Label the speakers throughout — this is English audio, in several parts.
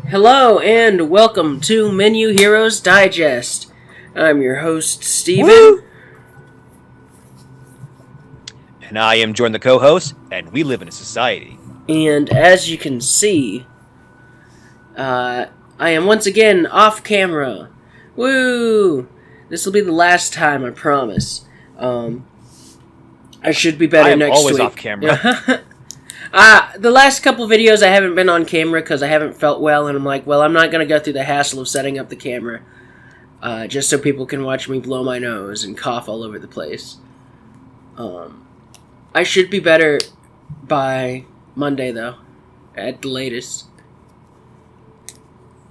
Speaker 1: Hello and welcome to Menu Heroes Digest. I'm your host, Steven.
Speaker 2: Woo! And I am Jordan, the co-host, and we live in a society.
Speaker 1: And as you can see, I am once again off camera. Woo! This will be the last time, I promise. I should be better next week.
Speaker 2: I am always off camera.
Speaker 1: The last couple videos I haven't been on camera because I haven't felt well, and I'm like, well, I'm not going to go through the hassle of setting up the camera just so people can watch me blow my nose and cough all over the place. I should be better by Monday, though, at the latest.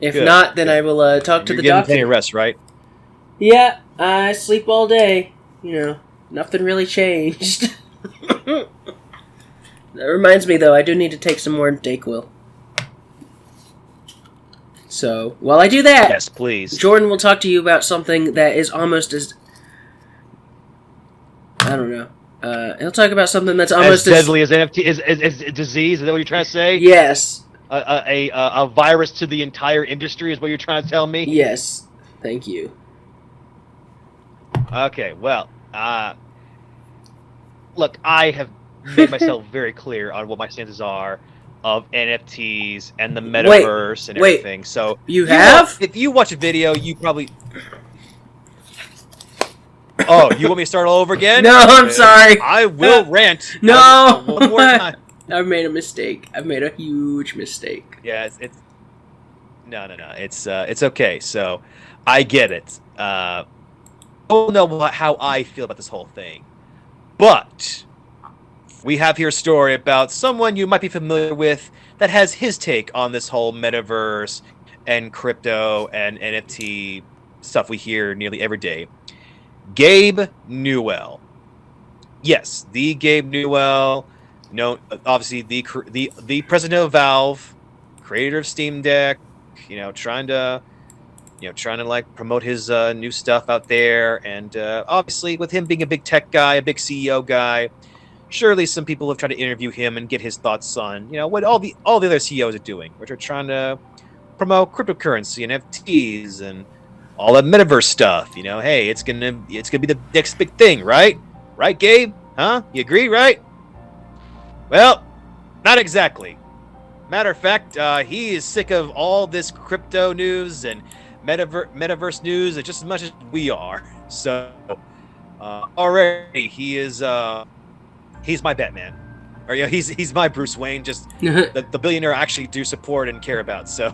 Speaker 1: If not, then I will talk to the doctor.
Speaker 2: You're getting plenty of rest, right?
Speaker 1: Yeah, I sleep all day. You know, nothing really changed. That reminds me, though, I do need to take some more Dayquil. So, while I do that,
Speaker 2: yes, please.
Speaker 1: Jordan will talk to you about something that is almost as... I don't know. He'll talk about something that's almost
Speaker 2: as deadly as NFT is disease. Is that what you're trying to say?
Speaker 1: Yes.
Speaker 2: A virus to the entire industry is what you're trying to tell me?
Speaker 1: Yes. Thank you.
Speaker 2: Okay, well, look, I have made myself very clear on what my stances are of NFTs and the metaverse and everything. So
Speaker 1: you have?
Speaker 2: If you watch a video, you probably... Oh, you want me to start all over again?
Speaker 1: No, I'm sorry.
Speaker 2: I will rant.
Speaker 1: No!
Speaker 2: One more time.
Speaker 1: I've made a mistake. I've made a huge mistake.
Speaker 2: Yeah, it's no. It's okay. So, I get it. I don't know how I feel about this whole thing, but we have here a story about someone you might be familiar with that has his take on this whole metaverse and crypto and NFT stuff we hear nearly every day. Gabe Newell. Yes, the Gabe Newell, obviously the president of Valve, creator of Steam Deck, trying to like promote his new stuff out there, and obviously with him being a big tech guy, a big CEO guy, surely some people have tried to interview him and get his thoughts on what all the other CEOs are doing, which are trying to promote cryptocurrency and NFTs and all that metaverse stuff. Hey, it's gonna be the next big thing, right? Right, Gabe? Huh? You agree, right? Well, not exactly. Matter of fact, he is sick of all this crypto news and metaverse news just as much as we are. So already he's my Batman, or he's my Bruce Wayne. Just the billionaire I actually do support and care about. So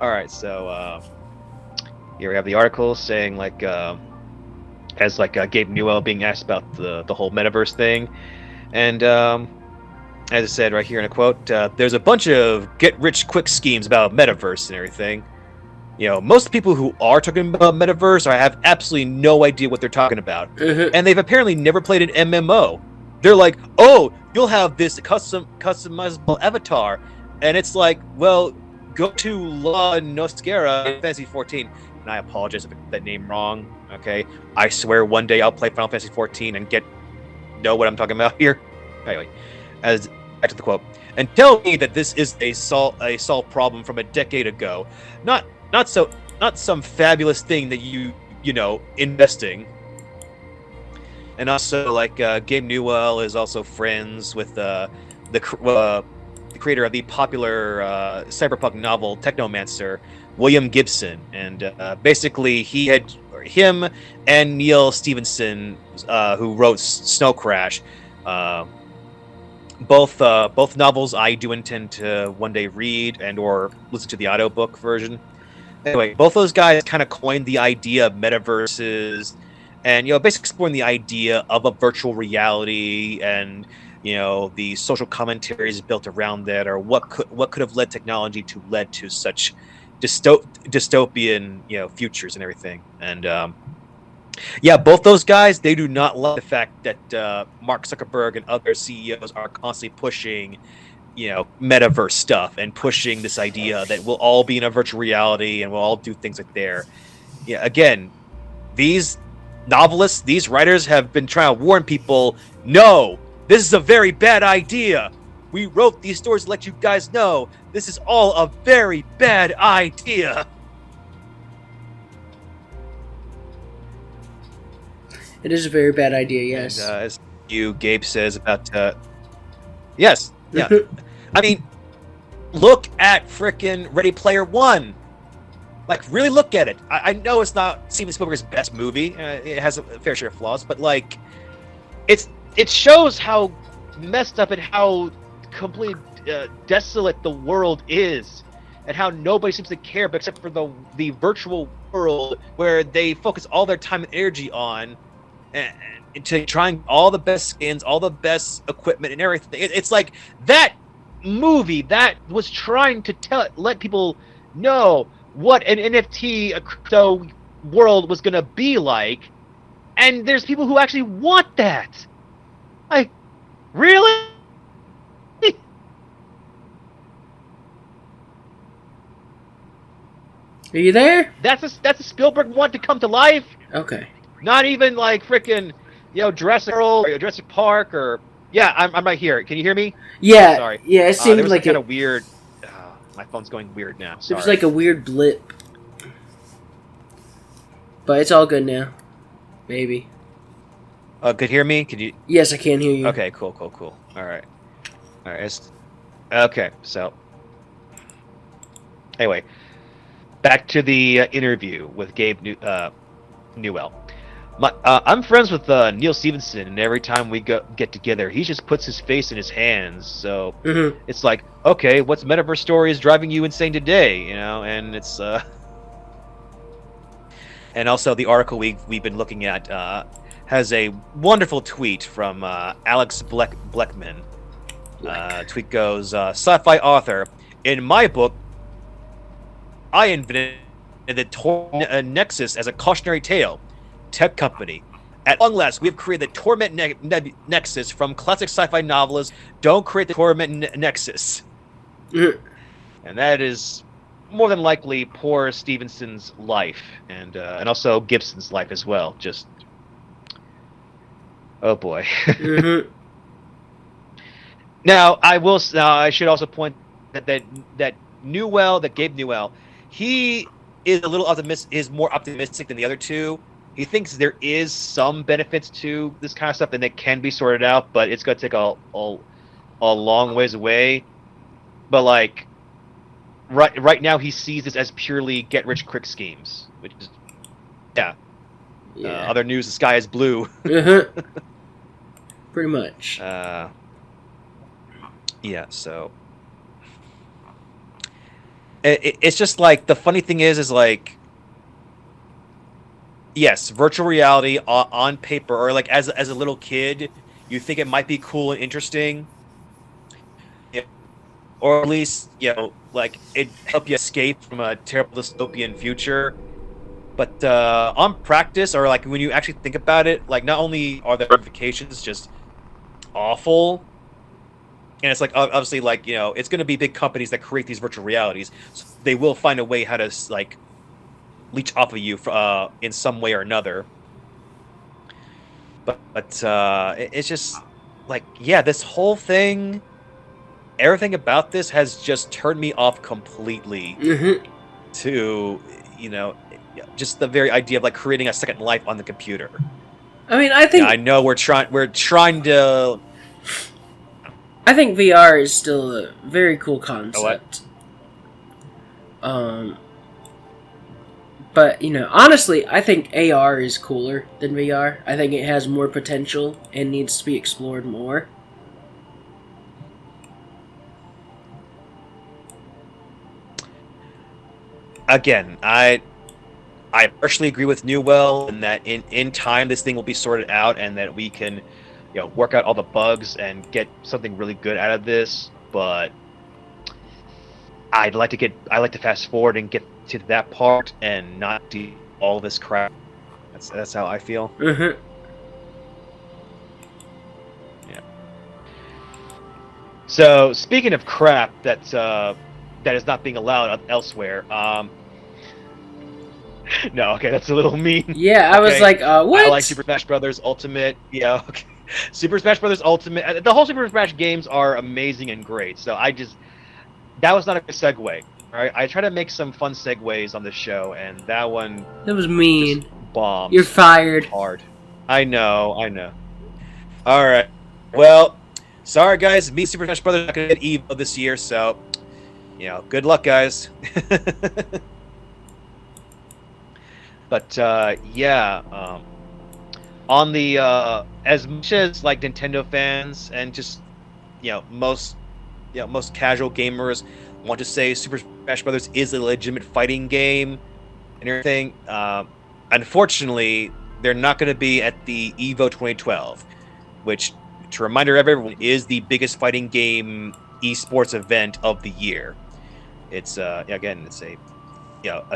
Speaker 2: all right, so here we have the article saying Gabe Newell being asked about the whole metaverse thing, and as I said right here in a quote, there's a bunch of get-rich-quick schemes about metaverse and everything. Most people who are talking about metaverse have absolutely no idea what they're talking about, and they've apparently never played an MMO. They're like, oh, you'll have this customizable avatar, and it's like, well, go to La Noscera in Fantasy 14. And I apologize if I got that name wrong. Okay, I swear one day I'll play Final Fantasy 14 and know what I'm talking about here. Anyway, back to the quote, and tell me that this is a solved problem from a decade ago, not some fabulous thing that you investing. And also, Gabe Newell is also friends with the creator of the popular cyberpunk novel Technomancer, William Gibson, and basically him and Neil Stephenson, who wrote Snow Crash, both novels I do intend to one day read and or listen to the audiobook version. Anyway, both those guys kind of coined the idea of metaverses, and basically exploring the idea of a virtual reality and the social commentaries built around that, or what could have led technology to lead to such dystopian futures and everything. And both those guys, they do not like the fact that Mark Zuckerberg and other CEOs are constantly pushing metaverse stuff and pushing this idea that we'll all be in a virtual reality and we'll all do things like there. Again, these novelists, these writers have been trying to warn people, no, this is a very bad idea. we wrote these stories to let you guys know this is all a very bad idea.
Speaker 1: It is a very bad idea, yes.
Speaker 2: And, as Gabe says about, yes, yeah. I mean, look at frickin' Ready Player One. Like, really look at it. I know it's not Steven Spielberg's best movie. It has a fair share of flaws, but like, it shows how messed up and how completely desolate the world is, and how nobody seems to care, but except for the virtual world where they focus all their time and energy on, and to trying all the best skins, all the best equipment, and everything. It's like that movie that was trying to let people know what an NFT, a crypto world was going to be like, and there's people who actually want that. Like, really?
Speaker 1: Are you there?
Speaker 2: That's a Spielberg want to come to life?
Speaker 1: Okay.
Speaker 2: Not even like frickin', Jurassic World or Jurassic Park or... Yeah, I'm right here. Can you hear me?
Speaker 1: Yeah.
Speaker 2: Sorry.
Speaker 1: Yeah, it seemed like
Speaker 2: kind of weird... my phone's going weird now. Sorry.
Speaker 1: It was like a weird blip. But it's all good now. Maybe.
Speaker 2: Could hear me? Could you...
Speaker 1: Yes, I can hear you.
Speaker 2: Okay, cool. Alright. Okay, so... Anyway. Back to the interview with Gabe Newell. I'm friends with Neil Stevenson, and every time we get together, he just puts his face in his hands. So it's like, okay, what's metaverse story is driving you insane today? And it's and also the article we've been looking at has a wonderful tweet from Alex Bleckman. Tweet goes, sci-fi author, in my book, I invented the Torment Nexus as a cautionary tale. Tech company. At long last, we have created the Torment Nexus from classic sci-fi novelists. Don't create the Torment Nexus. And that is more than likely poor Stevenson's life, and also Gibson's life as well. Just, oh boy. Now I should also point that Gabe Newell, he is a little more optimistic than the other two. He thinks there is some benefits to this kind of stuff and it can be sorted out, but it's going to take a long ways away. But like right now, he sees this as purely get-rich-quick schemes, which is yeah. Other news: the sky is blue.
Speaker 1: Pretty much.
Speaker 2: Yeah. So it's just like the funny thing is like. Yes, virtual reality on paper, or like as a little kid, you think it might be cool and interesting, or at least like it help you escape from a terrible dystopian future. But on practice, or like when you actually think about it, like not only are the ramifications just awful, and it's like obviously like it's going to be big companies that create these virtual realities, so they will find a way how to like leech off of you in some way or another. But it's just like, yeah, this whole thing, everything about this has just turned me off completely to just the very idea of like creating a second life on the computer.
Speaker 1: I mean, I think
Speaker 2: I know we're trying to.
Speaker 1: I think VR is still a very cool concept. But, honestly, I think AR is cooler than VR. I think it has more potential and needs to be explored more.
Speaker 2: Again, I partially agree with Newell in that in time this thing will be sorted out and that we can, work out all the bugs and get something really good out of this. But I like to fast forward and get to that part and not do all this crap. That's how I feel. Yeah. So speaking of crap that is not being allowed elsewhere, no, okay, that's a little mean.
Speaker 1: Yeah, I was like, what?
Speaker 2: I like Super Smash Brothers Ultimate. Yeah, okay. Super Smash Brothers Ultimate. The whole Super Smash games are amazing and great. So that was not a good segue. All right, I try to make some fun segues on the show, and that one
Speaker 1: That was mean.
Speaker 2: just bombed.
Speaker 1: You're fired.
Speaker 2: Hard. I know. All right. Well, sorry guys, me and Super Smash Brothers are not gonna get Evo this year, so good luck, guys. But on the as much as like Nintendo fans and just most casual gamers want to say Super Smash Brothers is a legitimate fighting game and everything, unfortunately they're not going to be at the Evo 2012, which, to remind everyone, is the biggest fighting game esports event of the year. It's it's a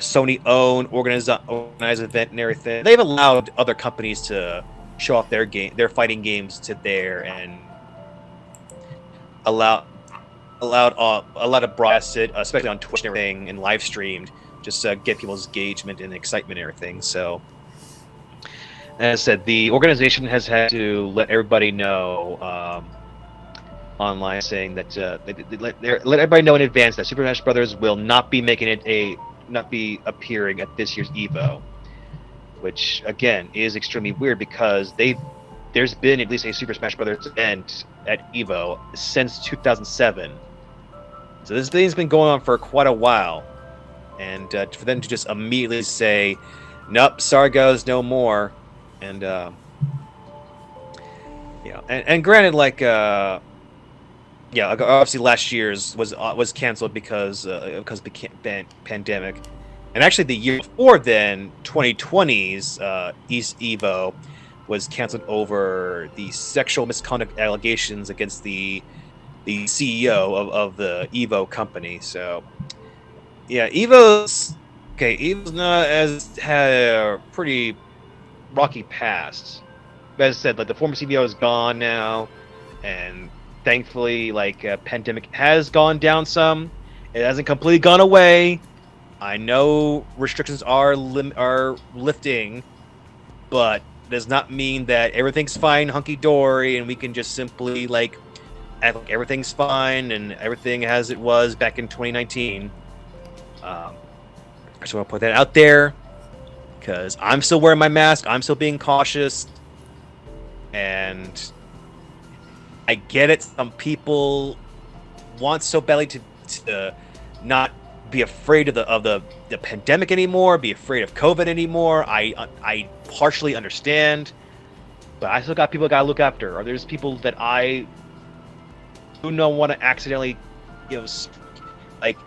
Speaker 2: Sony-owned organized event and everything. They've allowed other companies to show off their fighting games to there, and allowed to broadcast it, especially on Twitch and everything, and live streamed, just to get people's engagement and excitement and everything. So, as I said, the organization has had to let everybody know online, saying that let everybody know in advance that Super Smash Brothers will not be appearing at this year's Evo, which again is extremely weird because there's been at least a Super Smash Brothers event at Evo since 2007. So this thing's been going on for quite a while, and for them to just immediately say, "Nope, sorry guys, no more," and and granted, like obviously last year's was canceled because of the pandemic, and actually the year before then, 2020's East Evo was canceled over the sexual misconduct allegations against the CEO of the Evo company. So Evo's not had a pretty rocky past. As I said, like the former CEO is gone now, and thankfully, pandemic has gone down some. It hasn't completely gone away. I know restrictions are lifting, but does not mean that everything's fine, hunky dory, and we can just simply act like everything's fine and everything as it was back in 2019. I just want to put that out there because I'm still wearing my mask. I'm still being cautious, and I get it. Some people want so badly to not be afraid of the pandemic anymore, be afraid of COVID anymore. I partially understand, but I still got people I gotta look after. Or there's people that I do not want to accidentally,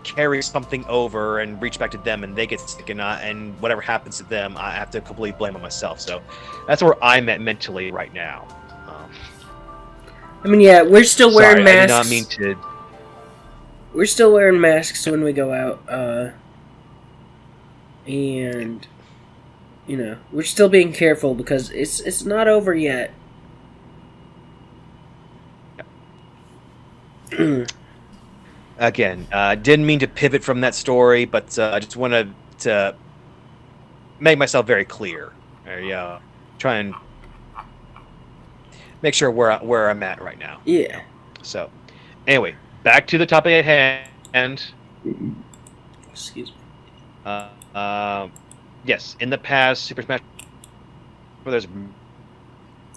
Speaker 2: carry something over and reach back to them, and they get sick, and whatever happens to them, I have to completely blame on myself. So that's where I'm at mentally right now.
Speaker 1: I mean, yeah, we're still wearing masks.
Speaker 2: I did not mean to.
Speaker 1: We're still wearing masks when we go out, and we're still being careful because it's not over yet.
Speaker 2: Again, didn't mean to pivot from that story, but I just wanted to make myself very clear. Try and make sure where I'm at right now.
Speaker 1: Yeah.
Speaker 2: So, anyway, back to the topic at hand.
Speaker 1: Excuse me.
Speaker 2: Yes, in the past, Super Smash Brothers.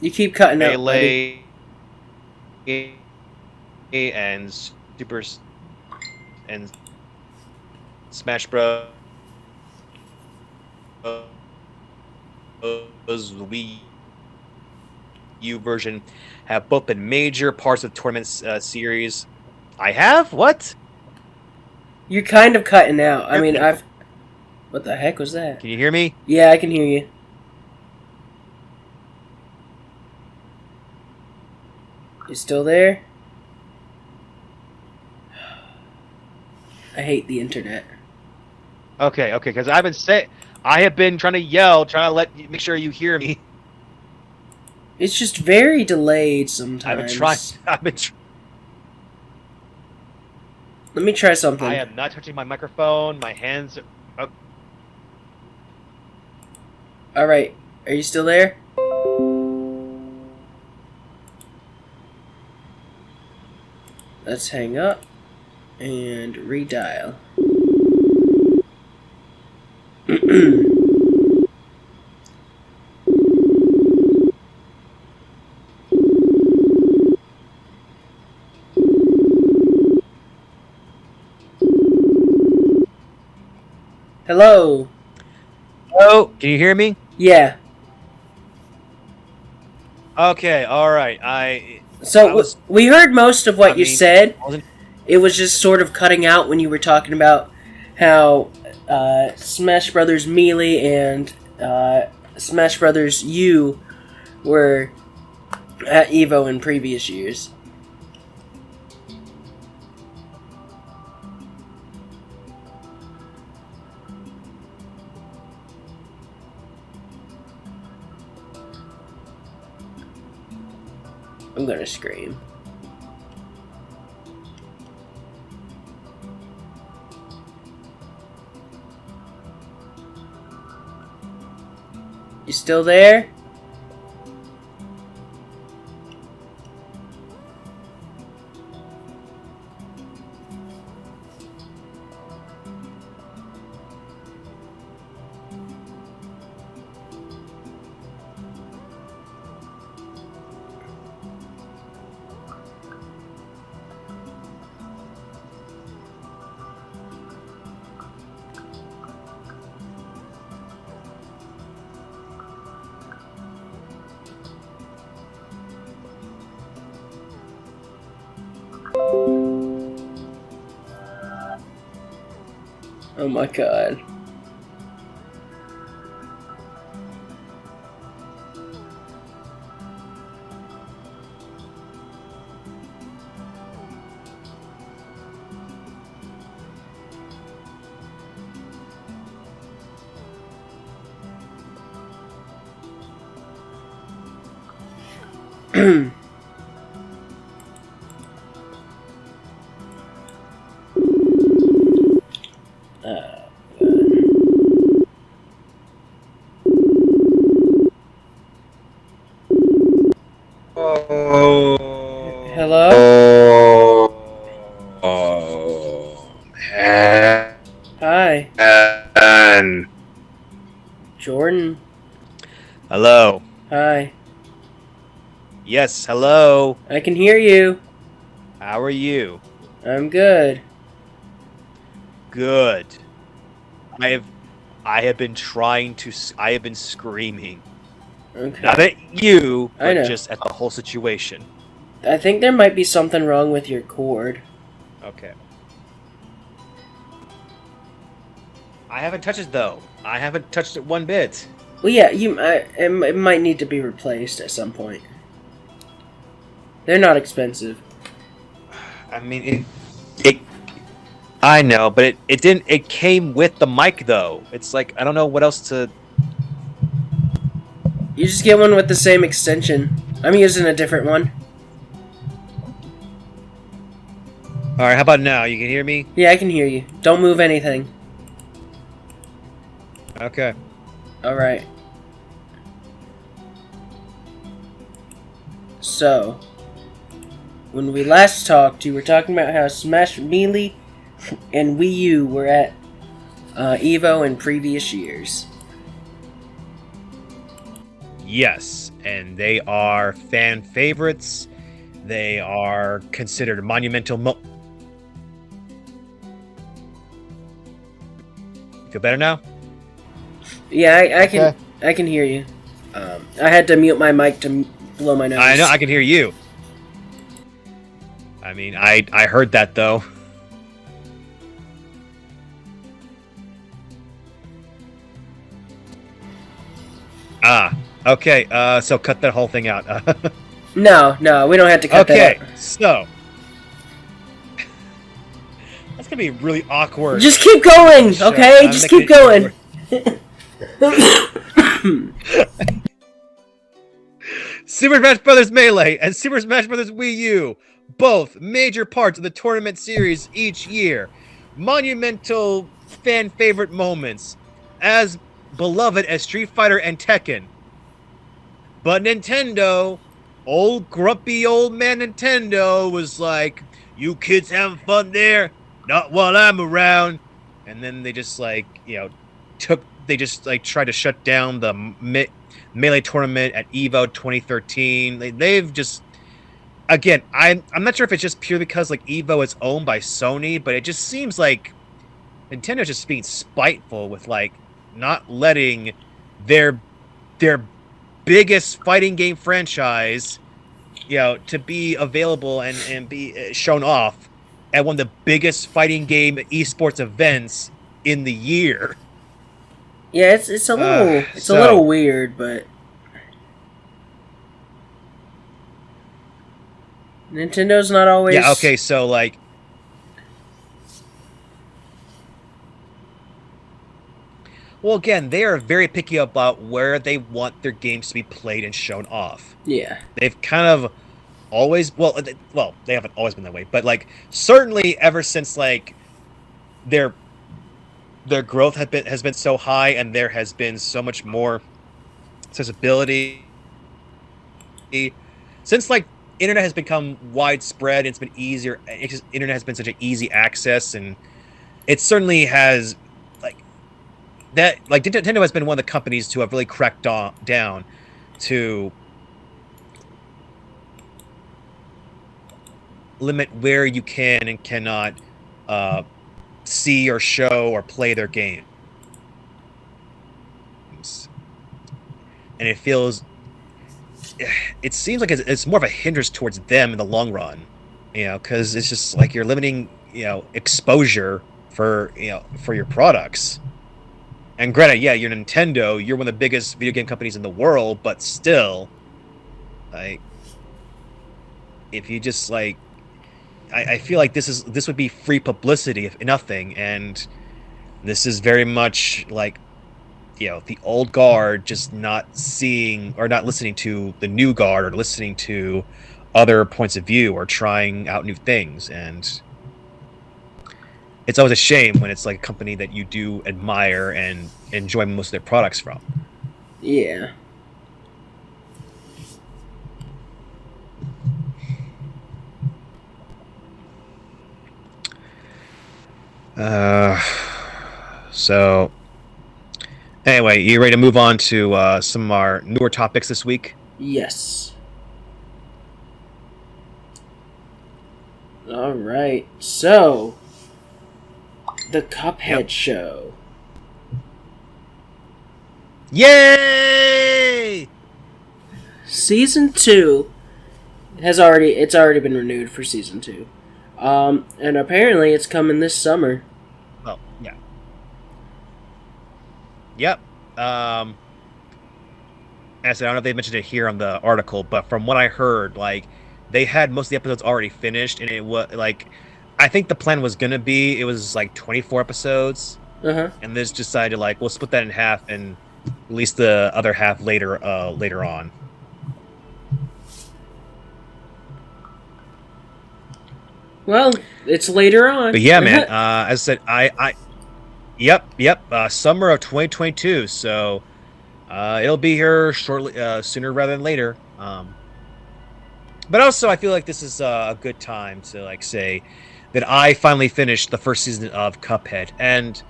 Speaker 1: You keep cutting out,
Speaker 2: Melee and Super and Smash Bros. Wii U version have both been major parts of the tournament series. I have? What?
Speaker 1: You're kind of cutting out. I mean, what the heck was that?
Speaker 2: Can you hear me?
Speaker 1: Yeah, I can hear you. You still there? I hate the internet.
Speaker 2: Okay, because I have been trying to yell, trying to make sure you hear me.
Speaker 1: It's just very delayed sometimes.
Speaker 2: I've been trying.
Speaker 1: Let me try something.
Speaker 2: I am not touching my microphone. My hands are...
Speaker 1: Alright, are you still there? Let's hang up and redial. Hello.
Speaker 2: Oh, can you hear me?
Speaker 1: Yeah.
Speaker 2: Okay, all right.
Speaker 1: So we heard most of what you said.
Speaker 2: wasn't-
Speaker 1: It was just sort of cutting out when you were talking about how Smash Brothers Melee and Smash Brothers U were at EVO in previous years. I'm gonna scream. You still there? Oh my god. Hello?
Speaker 3: Oh, man.
Speaker 1: Hi. Jordan.
Speaker 2: Hello.
Speaker 1: Hi.
Speaker 2: Yes, hello.
Speaker 1: I can hear you.
Speaker 2: How are you?
Speaker 1: I'm good.
Speaker 2: Good. I have been trying to. I have been screaming.
Speaker 1: Okay.
Speaker 2: Not at you,
Speaker 1: I know.
Speaker 2: but just at the whole situation.
Speaker 1: I think there might be something wrong with your cord.
Speaker 2: Okay. I haven't touched it though. I haven't touched it one bit.
Speaker 1: Well, yeah, it might need to be replaced at some point. They're not expensive.
Speaker 2: I mean, it. I know, but it didn't. It came with the mic though. It's like I don't know what else to.
Speaker 1: You just get one with the same extension. I'm using a different one.
Speaker 2: All right, how about now? You can hear me?
Speaker 1: Yeah, I can hear you. Don't move anything.
Speaker 2: Okay.
Speaker 1: Alright. So, when we last talked, you were talking about how Smash Melee and Wii U were at EVO in previous years.
Speaker 2: Yes, and they are fan favorites. They are considered monumental. Feel better now?
Speaker 1: Yeah, I can hear you. I had to mute my mic to blow my nose.
Speaker 2: I know, I can hear you. I mean, I heard that though. Okay. So cut that whole thing out.
Speaker 1: No, we don't have to cut that out.
Speaker 2: Okay, so that's gonna be really awkward.
Speaker 1: Just keep going,
Speaker 2: Sure,
Speaker 1: okay?
Speaker 2: I'm
Speaker 1: Just
Speaker 2: making
Speaker 1: keep
Speaker 2: it
Speaker 1: going.
Speaker 2: Super Smash Bros. Melee and Super Smash Bros. Wii U, both major parts of the tournament series each year. Monumental fan favorite moments, as beloved as Street Fighter and Tekken. But Nintendo, old grumpy old man Nintendo, was like, you kids having fun there? Not while I'm around. And then they just like, tried to shut down the Melee tournament at EVO 2013. They've just, again, I'm not sure if it's just pure because like EVO is owned by Sony, but it just seems like Nintendo's just being spiteful with like not letting their biggest fighting game franchise, to be available and be shown off at one of the biggest fighting game esports events in the year.
Speaker 1: Yeah, it's a little weird, but Nintendo's not always.
Speaker 2: Yeah. Okay. So like. Well, again, they are very picky about where they want their games to be played and shown off.
Speaker 1: Yeah.
Speaker 2: They've kind of always, they haven't always been that way, but like certainly ever since like their growth has been so high and there has been so much more accessibility. Since like internet has become widespread, it's been easier. Internet has been such an easy access, and it certainly has. That like Nintendo has been one of the companies to have really cracked down to limit where you can and cannot see or show or play their games. And it seems like it's more of a hindrance towards them in the long run, because it's just like you're limiting, exposure for your products. And granted, yeah, you're Nintendo, you're one of the biggest video game companies in the world, but still, like, if you just, like, I feel like this would be free publicity, if nothing, and this is very much, like, the old guard just not seeing, or not listening to the new guard, or listening to other points of view, or trying out new things, and it's always a shame when it's like a company that you do admire and enjoy most of their products from.
Speaker 1: Yeah.
Speaker 2: So anyway, you ready to move on to some of our newer topics this week?
Speaker 1: Yes. All right. So, the Cuphead show.
Speaker 2: Yay!
Speaker 1: Season 2 it's already been renewed for season 2. And apparently it's coming this summer.
Speaker 2: Well, yeah. Yep. As I said, I don't know if they mentioned it here on the article, but from what I heard, like, they had most of the episodes already finished, and it was like, I think the plan was gonna be, it was like 24 episodes, and they just decided like we'll split that in half and release the other half later on.
Speaker 1: Well, it's later on.
Speaker 2: But yeah, man, as I said, summer of 2022, so it'll be here shortly, sooner rather than later. But also, I feel like this is a good time to like say that I finally finished the first season of Cuphead, and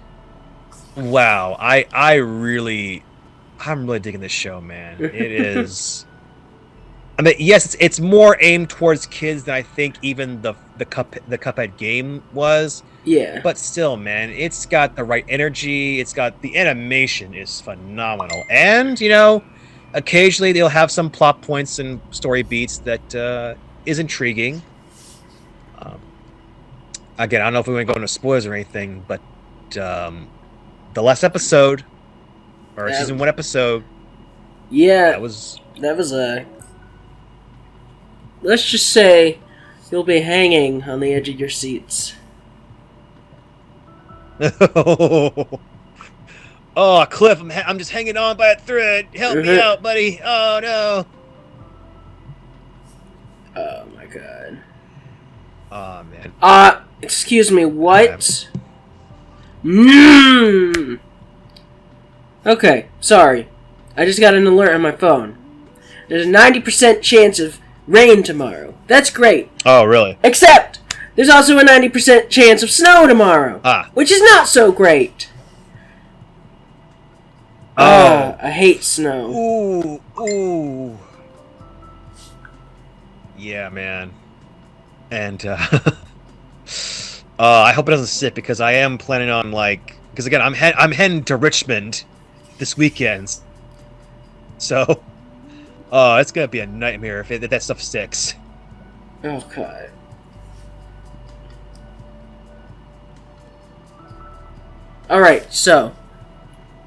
Speaker 2: wow, I'm really digging this show, man. It is. I mean, yes, it's more aimed towards kids than I think even the Cuphead game was.
Speaker 1: Yeah.
Speaker 2: But still, man, it's got the right energy. It's got the animation is phenomenal, and occasionally they'll have some plot points and story beats that is intriguing. Again, I don't know if we want to go into spoilers or anything, but the last episode, or season 1 episode, that was
Speaker 1: a. Let's just say you'll be hanging on the edge of your seats.
Speaker 2: Oh, Cliff, I'm just hanging on by a thread. Help me out, buddy. Oh, no.
Speaker 1: Oh, my God.
Speaker 2: Oh, man.
Speaker 1: Excuse me, what? Okay, sorry. I just got an alert on my phone. There's a 90% chance of rain tomorrow. That's great.
Speaker 2: Oh, really?
Speaker 1: Except, There's also a 90% chance of snow tomorrow, which is not so great. I hate snow.
Speaker 2: Ooh. Yeah, man. And I hope it doesn't sit because I am planning on because again I'm heading to Richmond this weekend, so it's gonna be a nightmare if that stuff sticks.
Speaker 1: Oh god. All right, so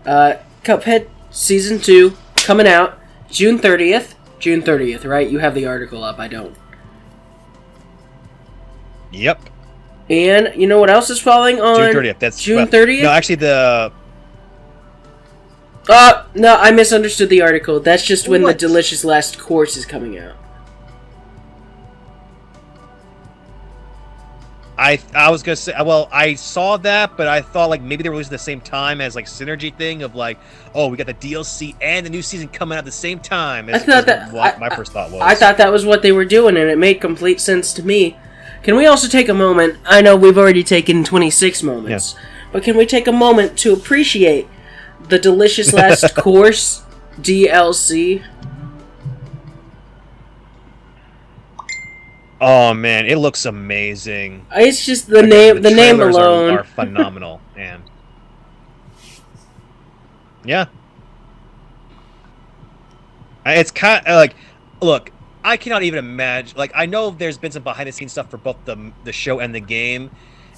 Speaker 1: Cuphead Season 2 coming out June 30th. June 30th, right? You have the article up. I don't.
Speaker 2: Yep.
Speaker 1: And you know what else is falling on
Speaker 2: June 30th? That's
Speaker 1: June 30th?
Speaker 2: No, actually the...
Speaker 1: No, I misunderstood the article. That's just when the Delicious Last Course is coming out.
Speaker 2: I was gonna say, well, I saw that, but I thought maybe they were releasing at the same time as synergy thing of we got the DLC and the new season coming out at the same time.
Speaker 1: I thought that
Speaker 2: what my first thought was.
Speaker 1: I thought that was what they were doing, and it made complete sense to me. Can we also take a moment? I know we've already taken 26 moments, but can we take a moment to appreciate the Delicious Last Course DLC?
Speaker 2: Oh man, it looks amazing.
Speaker 1: It's just the name. The name alone
Speaker 2: are phenomenal, man. Yeah, it's kind of look. I cannot even imagine. I know there's been some behind the scenes stuff for both the show and the game,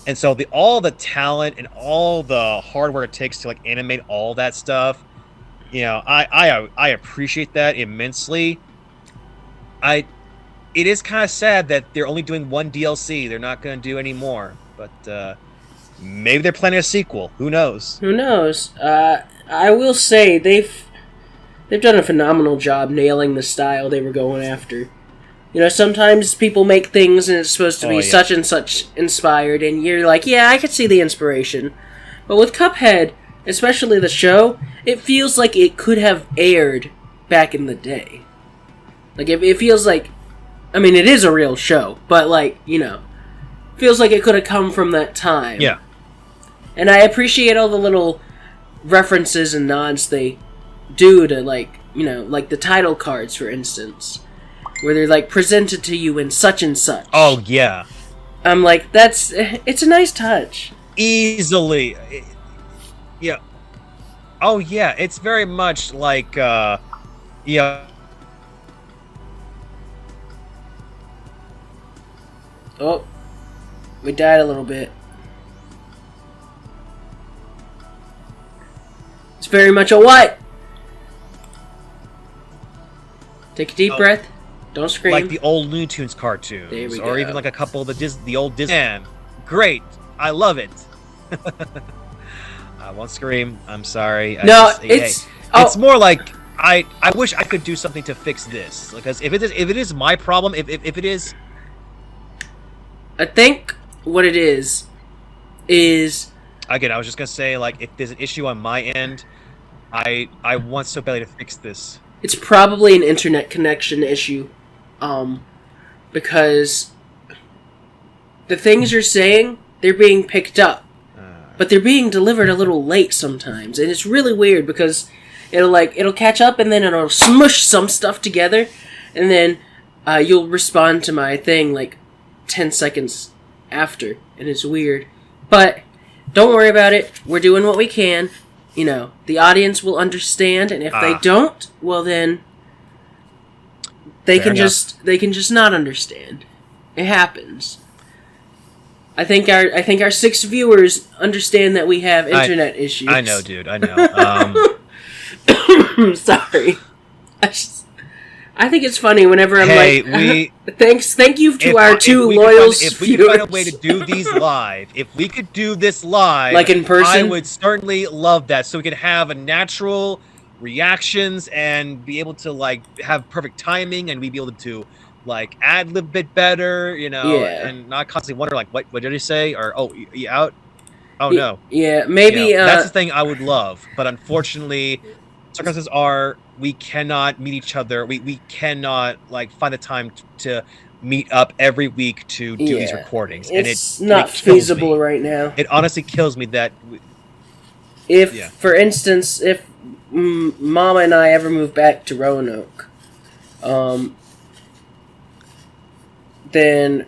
Speaker 2: and so all the talent and all the hardware it takes to animate all that stuff. I appreciate that immensely. It is kind of sad that they're only doing one DLC. They're not going to do any more. But maybe they're planning a sequel. Who knows?
Speaker 1: Who knows? I will say they've done a phenomenal job nailing the style they were going after. Sometimes people make things and it's supposed to be such and such inspired, and you're like, yeah, I could see the inspiration. But with Cuphead, especially the show, it feels like it could have aired back in the day. It feels like... I mean, it is a real show, but, feels like it could have come from that time.
Speaker 2: Yeah.
Speaker 1: And I appreciate all the little references and nods they do to, the title cards, for instance, where they're, presented to you in such and such.
Speaker 2: Oh, yeah.
Speaker 1: I'm like, it's a nice touch.
Speaker 2: Easily. Yeah. Oh, yeah, it's very much yeah.
Speaker 1: Oh, we died a little bit. It's very much a what? Take a deep breath. Don't scream.
Speaker 2: Like the old Looney Tunes cartoons.
Speaker 1: There we
Speaker 2: or
Speaker 1: go.
Speaker 2: Even a couple of the old Disney. Man, great. I love it. I won't scream. I'm sorry. It's more like I wish I could do something to fix this. Because if it is my problem, if it is...
Speaker 1: I think what it is...
Speaker 2: Again, I was just going to say, if there's an issue on my end, I want so badly to fix this.
Speaker 1: It's probably an internet connection issue. Because the things you're saying, they're being picked up. But they're being delivered a little late sometimes. And it's really weird because it'll catch up and then it'll smush some stuff together. And then you'll respond to my thing 10 seconds after, and it's weird. But don't worry about it. We're doing what we can. The audience will understand, and if they don't, well then they can just not understand. It happens. I think our 6 viewers understand that we have internet issues.
Speaker 2: I know, dude. I know.
Speaker 1: Sorry. I think it's funny whenever I'm thank you to our 2 loyal viewers.
Speaker 2: If we could find a way to do these live, if we could do this live,
Speaker 1: in person,
Speaker 2: I would certainly love that. So we could have a natural reactions and be able to have perfect timing, and we'd be able to ad lib a bit better, and not constantly wonder what did he say, or you out? Oh no.
Speaker 1: Yeah, maybe
Speaker 2: that's the thing I would love, but unfortunately, circumstances are we cannot meet each other. We cannot find the time to meet up every week to do these recordings, and
Speaker 1: it's not feasible right now.
Speaker 2: It honestly kills me that.
Speaker 1: For instance, if Mama and I ever move back to Roanoke, then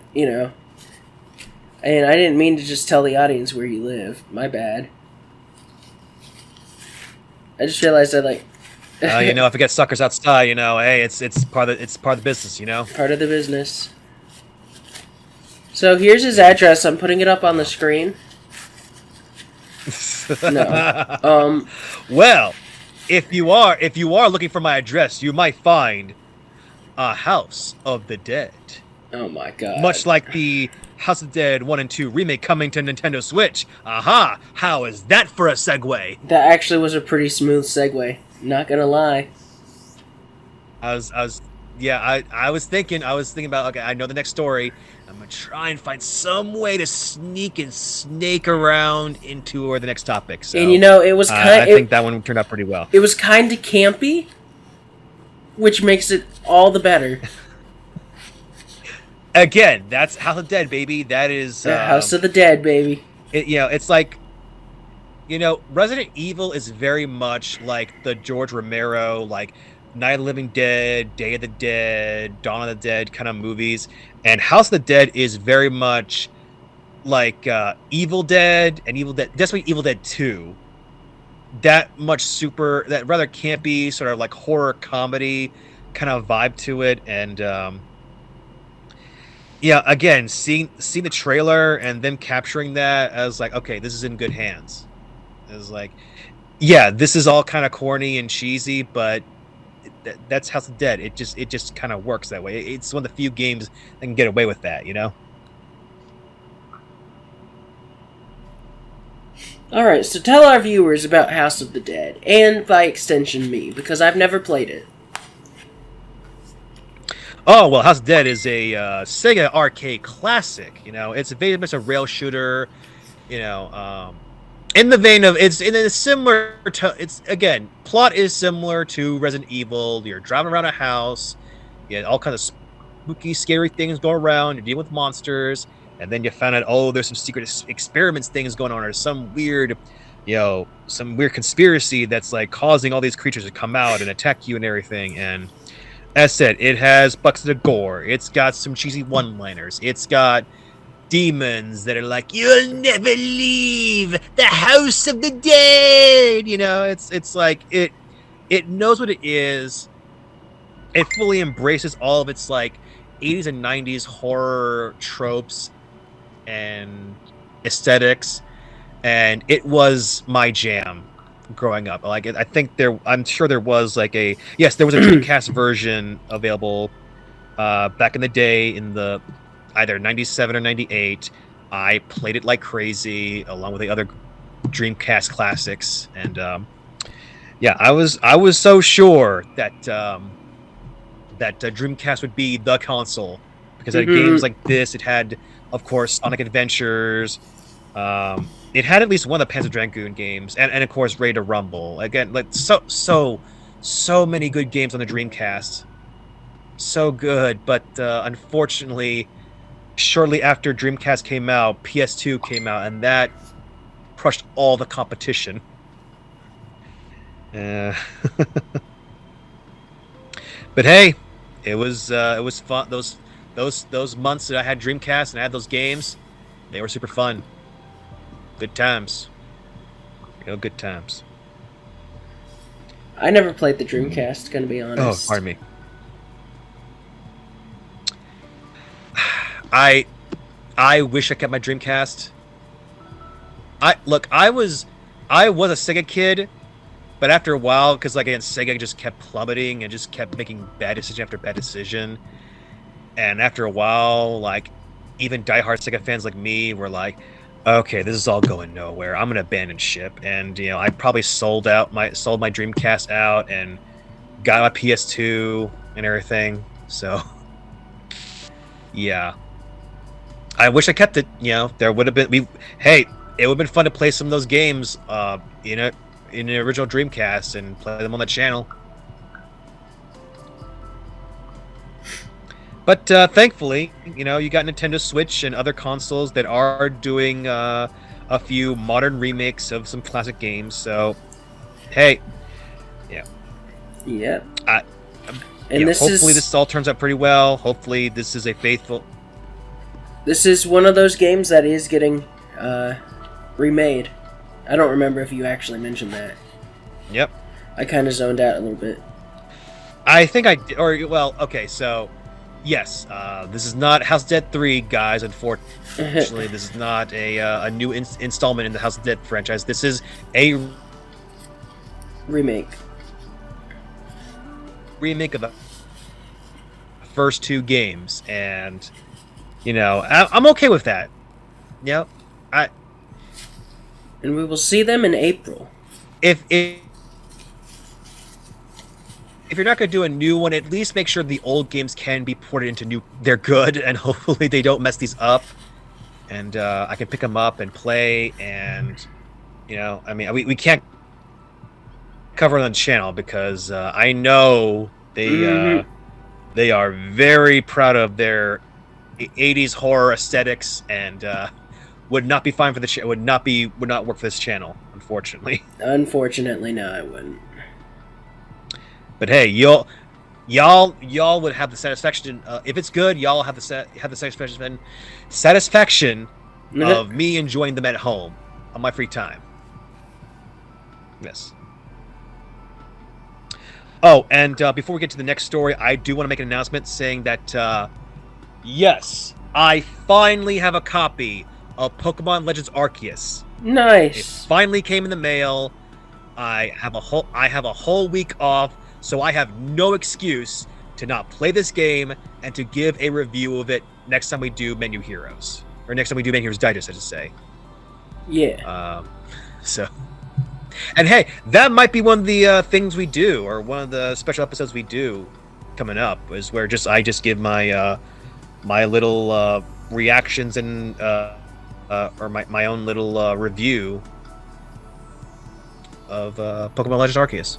Speaker 1: and I didn't mean to just tell the audience where you live. My bad. I just realized if
Speaker 2: it gets suckers outside, hey, it's part of the business,
Speaker 1: Part of the business. So here's his address. I'm putting it up on the screen. No.
Speaker 2: Well, if you are looking for my address, you might find a House of the Dead.
Speaker 1: Oh my god.
Speaker 2: Much like the House of the Dead 1 and 2 remake coming to Nintendo Switch. Aha! How is that for a segue?
Speaker 1: That actually was a pretty smooth segue. Not gonna lie.
Speaker 2: I was thinking about, okay, I know the next story. I'm gonna try and find some way to snake around into the next topic. So,
Speaker 1: and it was
Speaker 2: I think that one turned out pretty well.
Speaker 1: It was kind of campy, which makes it all the better.
Speaker 2: Again, that's House of the Dead, baby. That is
Speaker 1: House of the Dead, baby.
Speaker 2: It's like, Resident Evil is very much like the George Romero, like Night of the Living Dead, Day of the Dead, Dawn of the Dead kind of movies, and House of the Dead is very much like Evil Dead and Evil Dead. That's Evil Dead 2. That rather campy sort of like horror comedy kind of vibe to it, and again, seeing the trailer and them capturing that, I was like, okay, this is in good hands. It was like, this is all kind of corny and cheesy, but that's House of the Dead. It just kind of works that way. It's one of the few games that can get away with that,
Speaker 1: Alright, so tell our viewers about House of the Dead, and by extension me, because I've never played it.
Speaker 2: Oh, well, House of the Dead is a Sega arcade classic. It's very much a rail shooter. In the vein of plot is similar to Resident Evil. You're driving around a house, you had all kinds of spooky, scary things going around. You're dealing with monsters, and then you found out, there's some secret experiments things going on, or some weird conspiracy that's like causing all these creatures to come out and attack you and everything. And as said, it has buckets of gore. It's got some cheesy one-liners. It's got demons that are like, "You'll never leave the House of the Dead." It's like it knows what it is. It fully embraces all of its like 80s and 90s horror tropes and aesthetics, and it was my jam growing up. Like, I'm sure there was like there was a Dreamcast version available back in the day, in the either 97 or 98. I played it like crazy along with the other Dreamcast classics, and I was so sure that Dreamcast would be the console, because it had games like this. It had, of course, Sonic Adventures. It had at least one of the Panzer Dragoon games, and of course Ready to Rumble. Again, like so many good games on the Dreamcast, so good. But unfortunately, shortly after Dreamcast came out, PS2 came out, and that crushed all the competition. But hey, it was fun. Those months that I had Dreamcast and I had those games, they were super fun. Good times. Good times.
Speaker 1: I never played the Dreamcast, gonna be honest.
Speaker 2: Oh, pardon me. I wish I kept my Dreamcast. I was a Sega kid, but after a while, because like again, Sega just kept plummeting and just kept making bad decision after bad decision, and after a while, like even diehard Sega fans like me were like, okay, this is all going nowhere. I'm gonna abandon ship, and I probably sold my Dreamcast out and got my PS2 and everything. So yeah, I wish I kept it. There would have been it would have been fun to play some of those games in the original Dreamcast and play them on the channel. But thankfully, you know, you got Nintendo Switch and other consoles that are doing a few modern remakes of some classic games. So, hey, yeah,
Speaker 1: Yep.
Speaker 2: I,
Speaker 1: And
Speaker 2: yeah.
Speaker 1: this
Speaker 2: Hopefully,
Speaker 1: is
Speaker 2: this all turns out pretty well. Hopefully, this is a faithful.
Speaker 1: this is one of those games that is getting remade. I don't remember if you actually mentioned that.
Speaker 2: Yep.
Speaker 1: I kind of zoned out a little bit.
Speaker 2: I think I did, or well, okay, so yes, this is not House of Dead 3, guys. Unfortunately, this is not a new installment in the House of Dead franchise. This is a
Speaker 1: Remake.
Speaker 2: remake of the first two games, and you know, I'm okay with that. Yeah,
Speaker 1: And we will see them in April.
Speaker 2: if you're not going to do a new one, at least make sure the old games can be ported into new. They're good, and hopefully they don't mess these up. And I can pick them up and play. And you know, I mean, we can't cover it on the channel because I know they are very proud of their 80s horror aesthetics and would not be fine for the would not work for this channel, unfortunately.
Speaker 1: Unfortunately, no, I wouldn't.
Speaker 2: But hey, y'all would have the satisfaction if it's good. Y'all have the satisfaction of me enjoying them at home on my free time. Yes. Oh, and before we get to the next story, I do want to make an announcement saying that yes, I finally have a copy of Pokemon Legends Arceus.
Speaker 1: Nice.
Speaker 2: It finally came in the mail. I have a whole week off. So I have no excuse to not play this game and to give a review of it next time we do Menu Heroes. Or next time we do Menu Heroes Digest, I should say.
Speaker 1: Yeah.
Speaker 2: So... And hey, that might be one of the things we do, or one of the special episodes we do coming up, is where I just give my my little reactions and or my own little review of Pokemon Legends Arceus.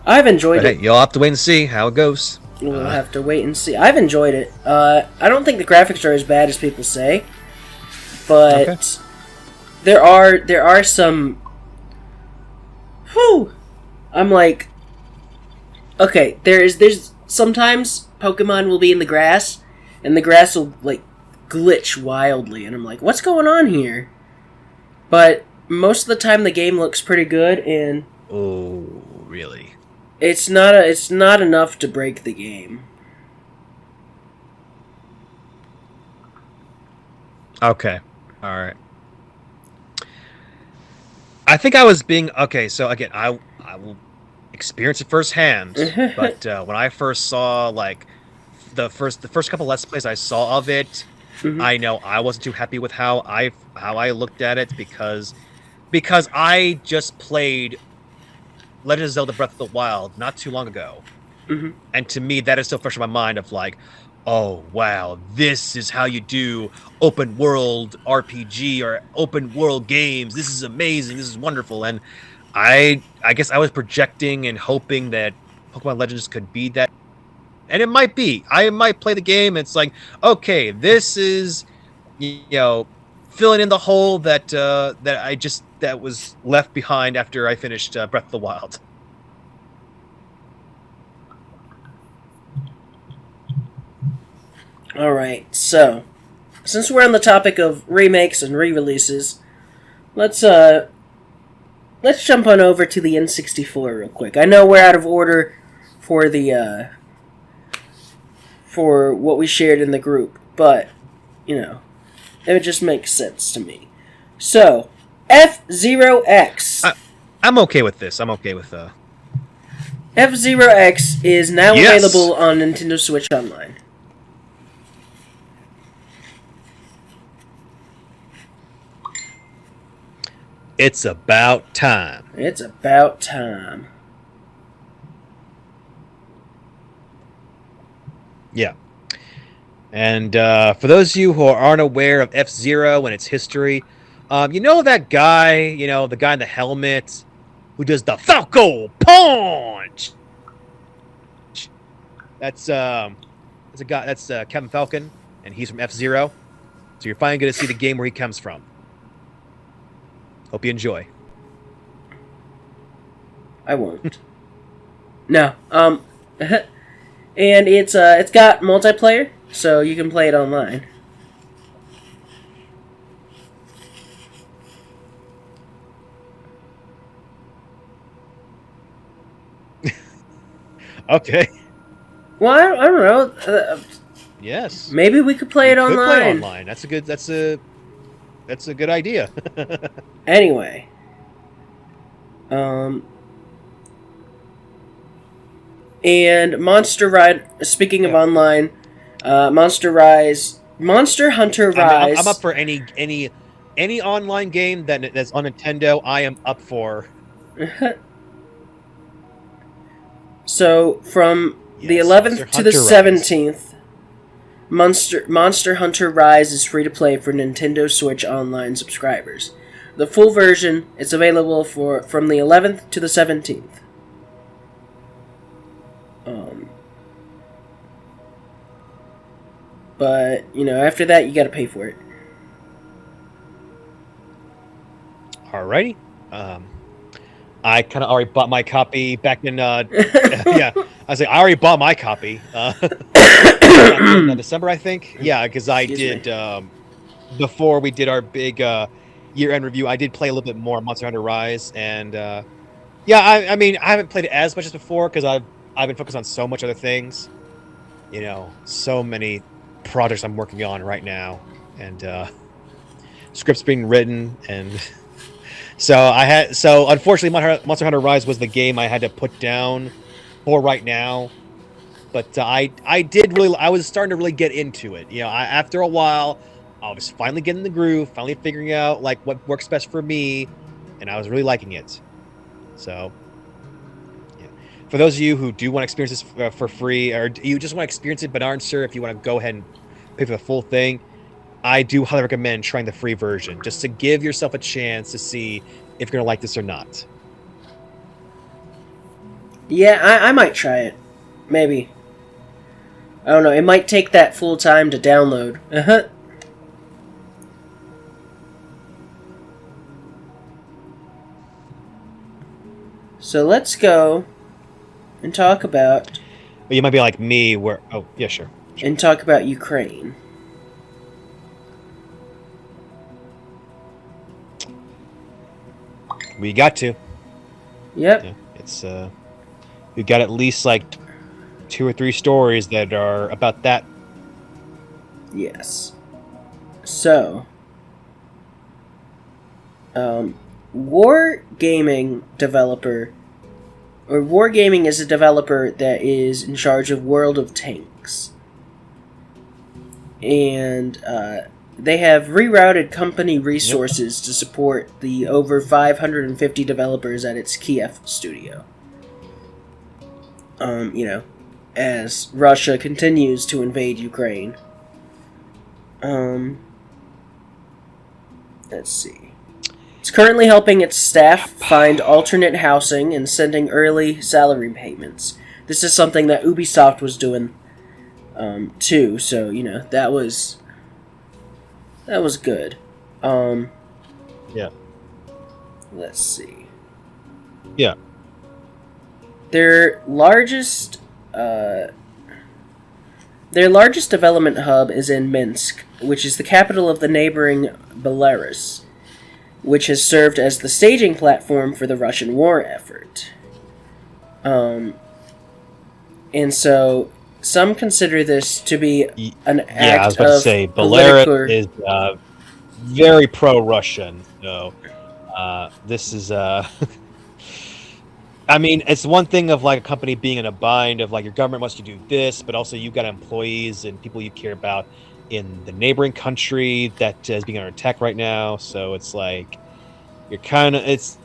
Speaker 1: I've enjoyed it.
Speaker 2: Hey, you'll have to wait and see how it goes.
Speaker 1: We'll have to wait and see. I've enjoyed it. I don't think the graphics are as bad as people say, but
Speaker 2: okay.
Speaker 1: there are some. Whew! I'm like, okay. There's sometimes Pokemon will be in the grass, and the grass will like glitch wildly, and I'm like, what's going on here? But most of the time, the game looks pretty good, and
Speaker 2: oh, really?
Speaker 1: It's not enough to break the game.
Speaker 2: Okay. All right. I think I was being okay. So again, I will experience it firsthand. But when I first saw like the first couple Let's Plays I saw of it, I know I wasn't too happy with how I looked at it because I just played Legend of Zelda Breath of the Wild not too long ago. And to me, that is still fresh in my mind of like, oh, wow, this is how you do open world RPG or open world games. This is amazing. This is wonderful. And I guess I was projecting and hoping that Pokemon Legends could be that. And it might be. I might play the game. And it's like, okay, this is, you know, filling in the hole that that was left behind after I finished Breath of the Wild.
Speaker 1: All right, so since we're on the topic of remakes and re-releases, let's jump on over to the N64 real quick. I know we're out of order for the for what we shared in the group, but you know, it just makes sense to me. So, F-Zero X.
Speaker 2: I'm okay with this. I'm okay with
Speaker 1: F-Zero X is now available on Nintendo Switch Online.
Speaker 2: It's about time.
Speaker 1: It's about time.
Speaker 2: Yeah. And for those of you who aren't aware of F-Zero and its history, You know that guy, the guy in the helmet who does the Falco Punch? That's a guy. That's Kevin Falcon, and he's from F-Zero. So you're finally going to see the game where he comes from. Hope you enjoy.
Speaker 1: I won't. No. And it's got multiplayer, so you can play it online.
Speaker 2: Okay.
Speaker 1: Well, I don't know.
Speaker 2: Yes.
Speaker 1: Maybe we could play it online.
Speaker 2: Play it online. That's a good idea.
Speaker 1: Anyway. And Monster Ride. Speaking of online, Monster Hunter Rise.
Speaker 2: I'm up for any online game that's on Nintendo. I am up for.
Speaker 1: So from the 11th to the 17th, Monster Hunter Rise is free to play for Nintendo Switch Online subscribers. The full version is available from the 11th to the 17th. But after that, you got to pay for it.
Speaker 2: Alrighty. I kind of already bought my copy back in. Yeah, I was like, I already bought my copy. In December, I think. Yeah, because I did before we did our big year-end review. I did play a little bit more Monster Hunter Rise, and yeah, I mean, I haven't played it as much as before because I've been focused on so much other things. So many projects I'm working on right now, and scripts being written, and so unfortunately, Monster Hunter Rise was the game I had to put down for right now. But I was starting to really get into it. After a while, I was finally getting the groove, finally figuring out like what works best for me, and I was really liking it. So, yeah. For those of you who do want to experience this for free, or you just want to experience it but aren't sure if you want to go ahead and pay for the full thing, I do highly recommend trying the free version just to give yourself a chance to see if you're gonna like this or not.
Speaker 1: Yeah, I might try it. Maybe. I don't know. It might take that full time to download. So let's go and talk about.
Speaker 2: But you might be like me, where sure.
Speaker 1: And talk about Ukraine.
Speaker 2: We got to.
Speaker 1: Yep.
Speaker 2: Yeah, it's we got at least like 2 or 3 stories that are about that.
Speaker 1: Yes. So, Wargaming developer, or Wargaming is a developer that is in charge of World of Tanks. And they have rerouted company resources to support the over 550 developers at its Kiev studio. As Russia continues to invade Ukraine. Let's see. It's currently helping its staff find alternate housing and sending early salary payments. This is something that Ubisoft was doing too, so that was good.
Speaker 2: Yeah.
Speaker 1: Let's see.
Speaker 2: Yeah.
Speaker 1: Their largest development hub is in Minsk, which is the capital of the neighboring Belarus, which has served as the staging platform for the Russian war effort. And so some consider this to be an act of...
Speaker 2: Yeah, I was about to say, Belarus is very pro-Russian, so this is... I mean, it's one thing of like a company being in a bind of like your government wants you to do this, but also you've got employees and people you care about in the neighboring country that is being under attack right now. So it's like you're kind of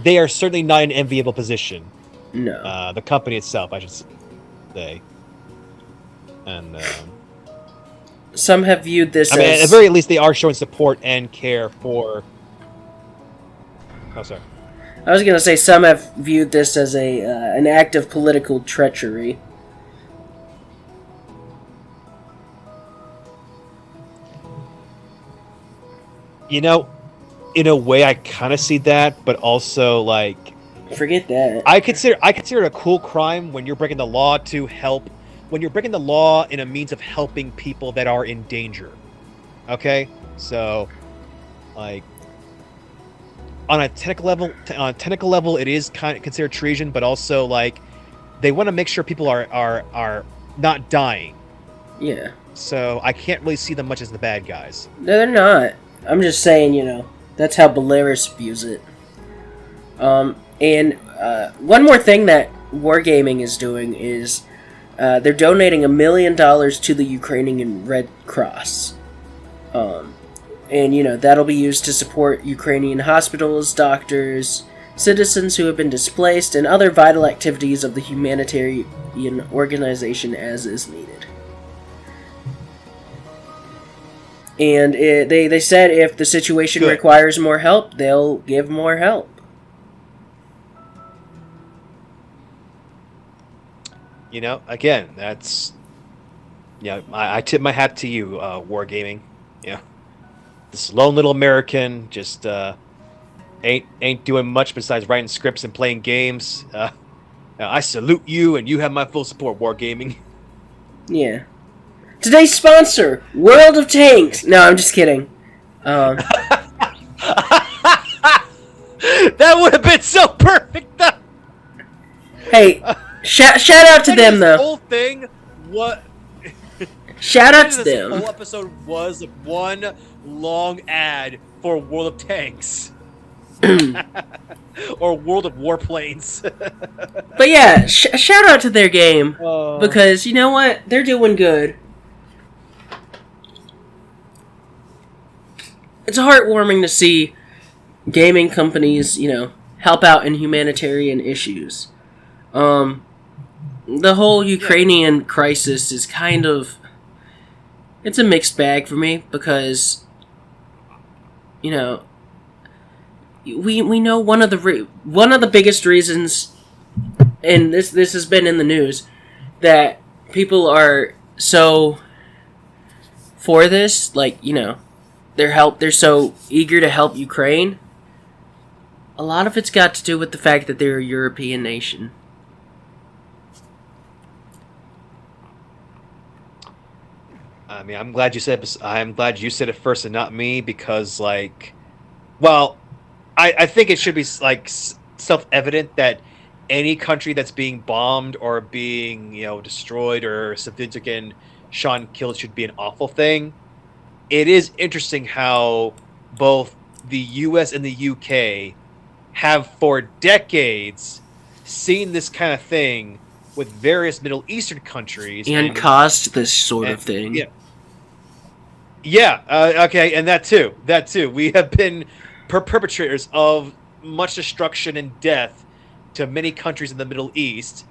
Speaker 2: they are certainly not in an enviable position.
Speaker 1: No,
Speaker 2: the company itself, I should say, and
Speaker 1: some have viewed this
Speaker 2: I mean,
Speaker 1: as...
Speaker 2: at the very least, they are showing support and care for... Oh, sorry.
Speaker 1: I was going to say some have viewed this as an act of political treachery.
Speaker 2: You know, in a way, I kind of see that, but also, like...
Speaker 1: Forget that.
Speaker 2: I consider it a cool crime when you're breaking the law to help... When you're breaking the law in a means of helping people that are in danger. Okay? So, like... On a technical level, it is kind of considered treason, but also, like... They want to make sure people are not dying.
Speaker 1: Yeah.
Speaker 2: So, I can't really see them much as the bad guys.
Speaker 1: No, they're not. I'm just saying, that's how Belarus views it. And one more thing that Wargaming is doing is they're donating $1 million to the Ukrainian Red Cross. And, that'll be used to support Ukrainian hospitals, doctors, citizens who have been displaced, and other vital activities of the humanitarian organization as is needed. And they said if the situation requires more help, they'll give more help.
Speaker 2: Again, that's... I tip my hat to you, Wargaming. Yeah. This lone little American just ain't doing much besides writing scripts and playing games. I salute you, and you have my full support, Wargaming.
Speaker 1: Yeah. Today's sponsor, World of Tanks. No, I'm just kidding.
Speaker 2: That would have been so perfect, though.
Speaker 1: Hey, shout out to them, though.
Speaker 2: The whole thing,
Speaker 1: shout out to them.
Speaker 2: This whole episode was one long ad for World of Tanks. Or World of Warplanes.
Speaker 1: But yeah, shout out to their game. Because, you know what? They're doing good. It's heartwarming to see gaming companies, help out in humanitarian issues. The whole Ukrainian crisis is kind of... It's a mixed bag for me because, we know one of the biggest reasons, and this has been in the news, that people are so for this, they're so eager to help Ukraine. A lot of it's got to do with the fact that they're a European nation.
Speaker 2: I mean, I'm glad you said it first and not me because, I think it should be self-evident that any country that's being bombed or being destroyed or significant Sean killed should be an awful thing. It is interesting how both the U.S. and the U.K. have for decades seen this kind of thing with various Middle Eastern countries
Speaker 1: and caused this sort of thing.
Speaker 2: Okay, and that too. We have been perpetrators of much destruction and death to many countries in the Middle East,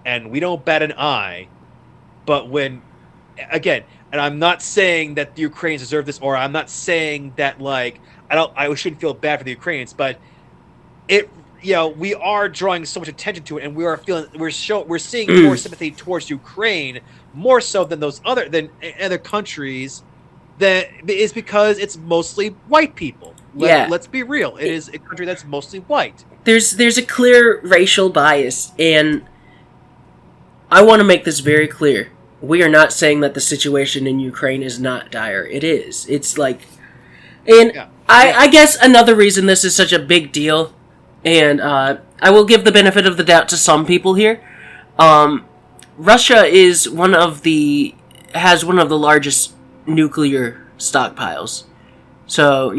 Speaker 2: and we don't bat an eye. But again, and I'm not saying that the Ukrainians deserve this, or I'm not saying that I shouldn't feel bad for the Ukrainians, but we are drawing so much attention to it, and we're seeing more sympathy towards Ukraine more so than other countries. That is because it's mostly white people. Let's be real. It is a country that's mostly white.
Speaker 1: There's a clear racial bias, and I want to make this very clear. We are not saying that the situation in Ukraine is not dire. It is. It's I guess another reason this is such a big deal, and I will give the benefit of the doubt to some people here. Russia has one of the largest nuclear stockpiles. So,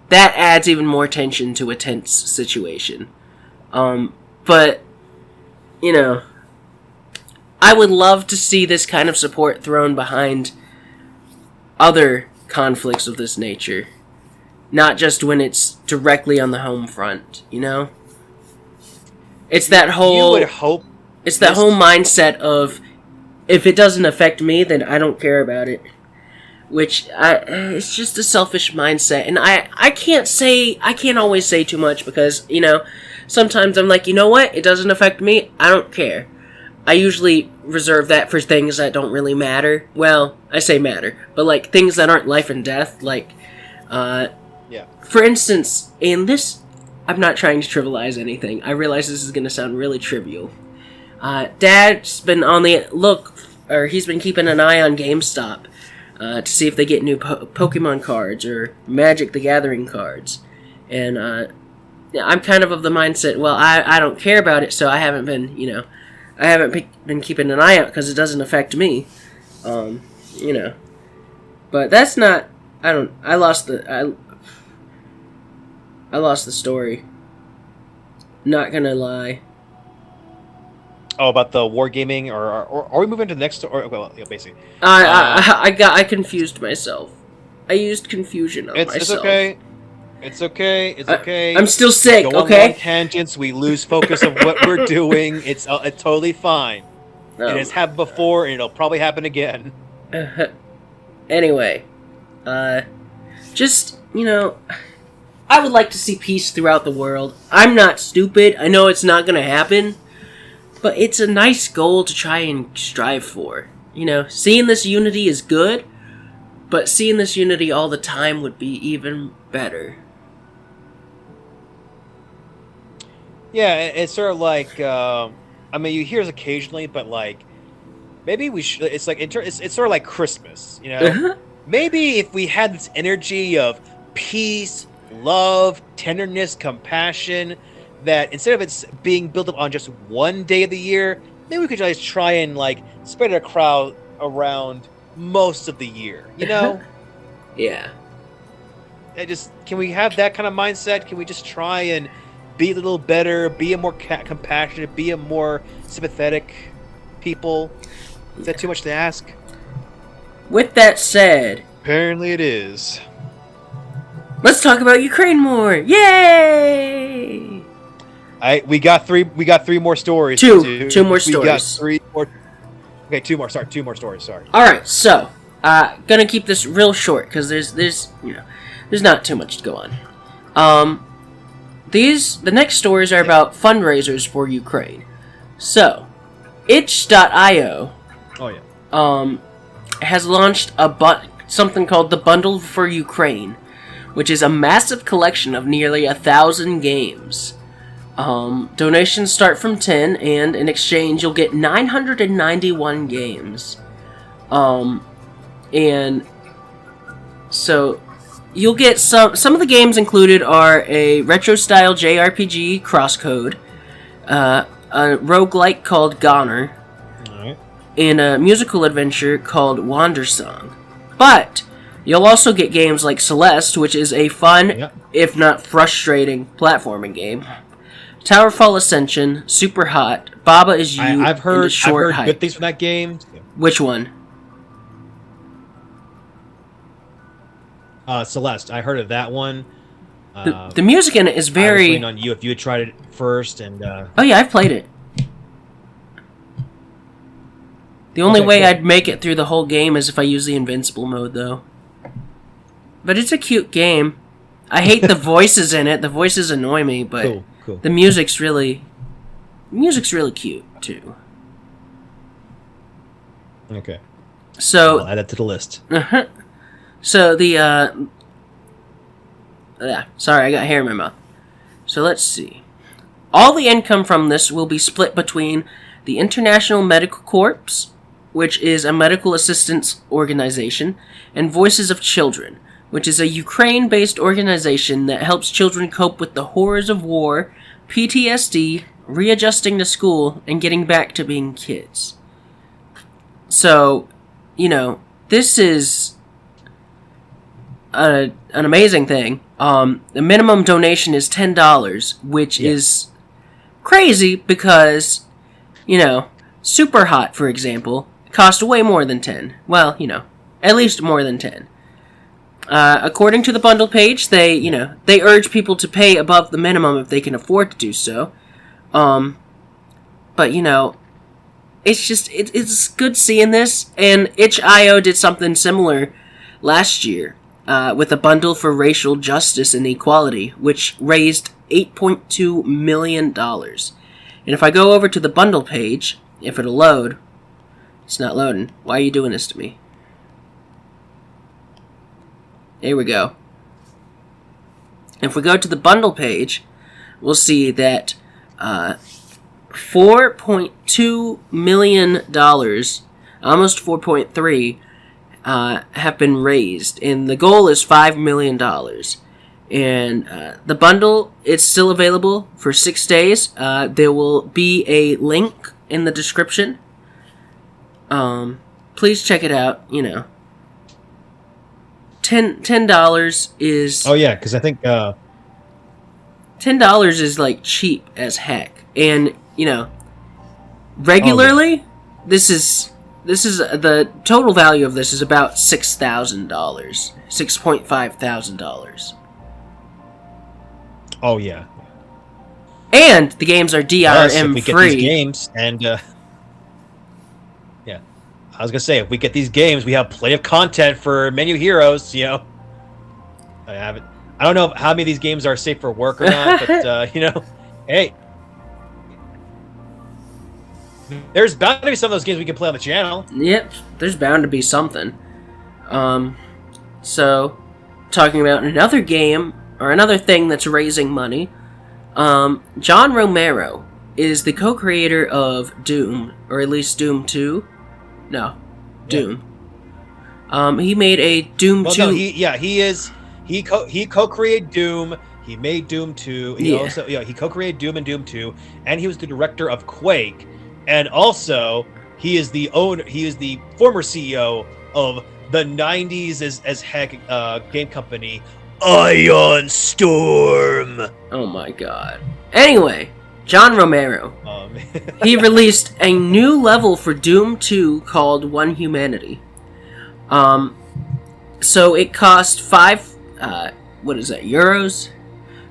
Speaker 1: that adds even more tension to a tense situation. But, I would love to see this kind of support thrown behind other conflicts of this nature. Not just when it's directly on the home front, It's that whole...
Speaker 2: You would hope...
Speaker 1: It's that whole mindset of, if it doesn't affect me, then I don't care about it. which it's just a selfish mindset. And I can't always say too much because, you know, sometimes I'm like, you know what? It doesn't affect me. I don't care. I usually reserve that for things that don't really matter. Well, I say matter, but like things that aren't life and death. Like, for instance, in this, I'm not trying to trivialize anything. I realize this is going to sound really trivial. Dad's been on the look, or he's been keeping an eye on GameStop to see if they get new Pokemon cards or Magic the Gathering cards. And I'm kind of the mindset, well, I don't care about it, so I haven't been, you know, been keeping an eye out because it doesn't affect me. You know. But that's not, I lost the story. Not gonna lie.
Speaker 2: Oh, about the wargaming, or are we moving to the next? Or well, basically,
Speaker 1: I confused myself. I used confusion on myself.
Speaker 2: It's okay. It's okay. It's okay.
Speaker 1: I'm still sick.
Speaker 2: Going
Speaker 1: Okay.
Speaker 2: on tangents, we lose focus of what we're doing. It's totally fine. It has happened before, and it'll probably happen again.
Speaker 1: Anyway, just, you know, I would like to see peace throughout the world. I'm not stupid. I know it's not gonna happen. But it's a nice goal to try and strive for. You know, seeing this unity is good, but seeing this unity all the time would be even better.
Speaker 2: Yeah, it's sort of like, I mean, you hear this occasionally, but like, maybe we should. It's like it's sort of like Christmas, you know. Maybe if we had this energy of peace, love, tenderness, compassion, that instead of it being built up on just one day of the year, maybe we could just try and like spread a crowd around most of the year, you know?
Speaker 1: Yeah.
Speaker 2: Can we have that kind of mindset? Can we just try and be a little better, be a more compassionate, be a more sympathetic people? Is that too much to ask?
Speaker 1: With that said,
Speaker 2: apparently it is.
Speaker 1: Let's talk about Ukraine more. Yay!
Speaker 2: We got three more stories.
Speaker 1: Two more stories.
Speaker 2: We got three more. Okay, two more. Sorry, two more stories. Sorry.
Speaker 1: All right, so gonna keep this real short because there's not too much to go on. The next stories are about fundraisers for Ukraine. So, itch.io.
Speaker 2: Oh yeah.
Speaker 1: Has launched something called the Bundle for Ukraine, which is a massive collection of nearly 1,000 games. Donations start from 10, and in exchange you'll get 991 games. And so you'll get some of the games included are a retro-style JRPG Crosscode, a roguelike called Goner, and a musical adventure called Wandersong. But you'll also get games like Celeste, which is a fun, if not frustrating, platforming game. Towerfall Ascension, Super Hot, Baba Is You,
Speaker 2: I've heard
Speaker 1: Hike.
Speaker 2: good things from that game.
Speaker 1: Which one?
Speaker 2: Celeste. I heard of that one.
Speaker 1: The music in it is very...
Speaker 2: I was waiting on you if you had tried it first. And
Speaker 1: Oh yeah, I've played it. The only way I'd make it through the whole game is if I use the invincible mode, though. But it's a cute game. I hate the voices in it. The voices annoy me, but...
Speaker 2: Cool.
Speaker 1: The music's really cute too.
Speaker 2: Okay.
Speaker 1: So
Speaker 2: I'll add that to the list.
Speaker 1: So the sorry, I got hair in my mouth. So let's see. All the income from this will be split between the International Medical Corps, which is a medical assistance organization, and Voices of Children, which is a Ukraine-based organization that helps children cope with the horrors of war, PTSD, readjusting to school, and getting back to being kids. So, you know, this is an amazing thing. The minimum donation is $10, which is crazy because, you know, Super Hot, for example, cost way more than 10. Well, you know, at least more than 10. According to the bundle page, they urge people to pay above the minimum if they can afford to do so. But, you know, it's just, it's good seeing this, and itch.io did something similar last year with a bundle for racial justice and equality, which raised $8.2 million. And if I go over to the bundle page, if it'll load, it's not loading. Why are you doing this to me? Here we go. If we go to the bundle page, we'll see that $4.2 million, almost 4.3, have been raised, and the goal is $5 million. And the bundle is still available for 6 days. There will be a link in the description. Please check it out. You know, $10 is.
Speaker 2: Oh yeah, because I think
Speaker 1: $10 is like cheap as heck, and you know, regularly, this is the total value of this is about $6,000, $6,500.
Speaker 2: Oh yeah,
Speaker 1: and the games are DRM
Speaker 2: if we
Speaker 1: free.
Speaker 2: Get these games, and yeah, I was gonna say if we get these games, we have plenty of content for Menu Heroes. You know, I don't know how many of these games are safe for work or not, but you know, hey, there's bound to be some of those games we can play on the channel.
Speaker 1: Yep, there's bound to be something. So, talking about another game, or another thing that's raising money, John Romero is the co-creator of Doom, or at least Doom 2. No, Doom. He made a Doom 2...
Speaker 2: No, he co-created Doom. He made Doom 2. He co-created Doom and Doom 2, and he was the director of Quake. And also, he is the former CEO of the 90s as heck game company Ion Storm.
Speaker 1: Oh my god. Anyway, John Romero. He released a new level for Doom 2 called One Humanity. So it cost euros?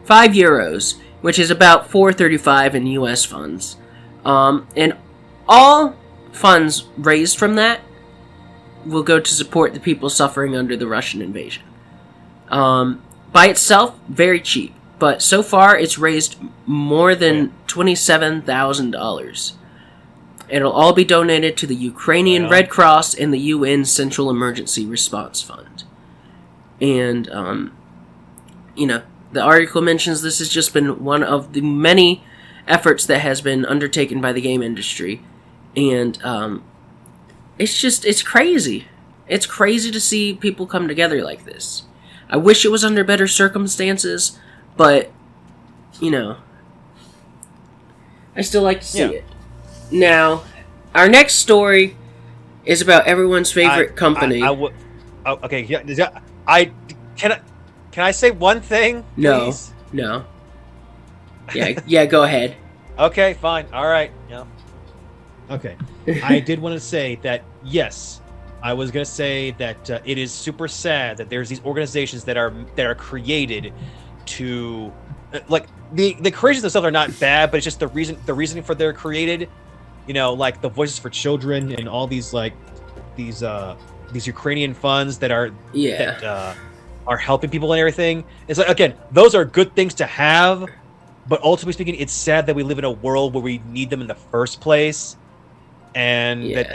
Speaker 1: €5, which is about $4.35 in US funds. And all funds raised from that will go to support the people suffering under the Russian invasion. By itself, very cheap, but so far it's raised more than $27,000. It'll all be donated to the Ukrainian Red Cross and the UN Central Emergency Response Fund. And, you know, the article mentions this has just been one of the many efforts that has been undertaken by the game industry. And it's crazy. It's crazy to see people come together like this. I wish it was under better circumstances, but, you know, I still like to see it. Now, our next story is about everyone's favorite company.
Speaker 2: Okay, can I say one thing, please?
Speaker 1: No. Yeah, go ahead.
Speaker 2: Okay, fine. All right. Yeah. Okay. I did want to say that, yes, I was going to say that it is super sad that there's these organizations that are created to, like, the creations themselves are not bad, but it's just the reasoning for they're created, you know, like the Voices for Children and all these, like, these Ukrainian funds that are helping people and everything. It's like, again, those are good things to have, but ultimately speaking, it's sad that we live in a world where we need them in the first place, and that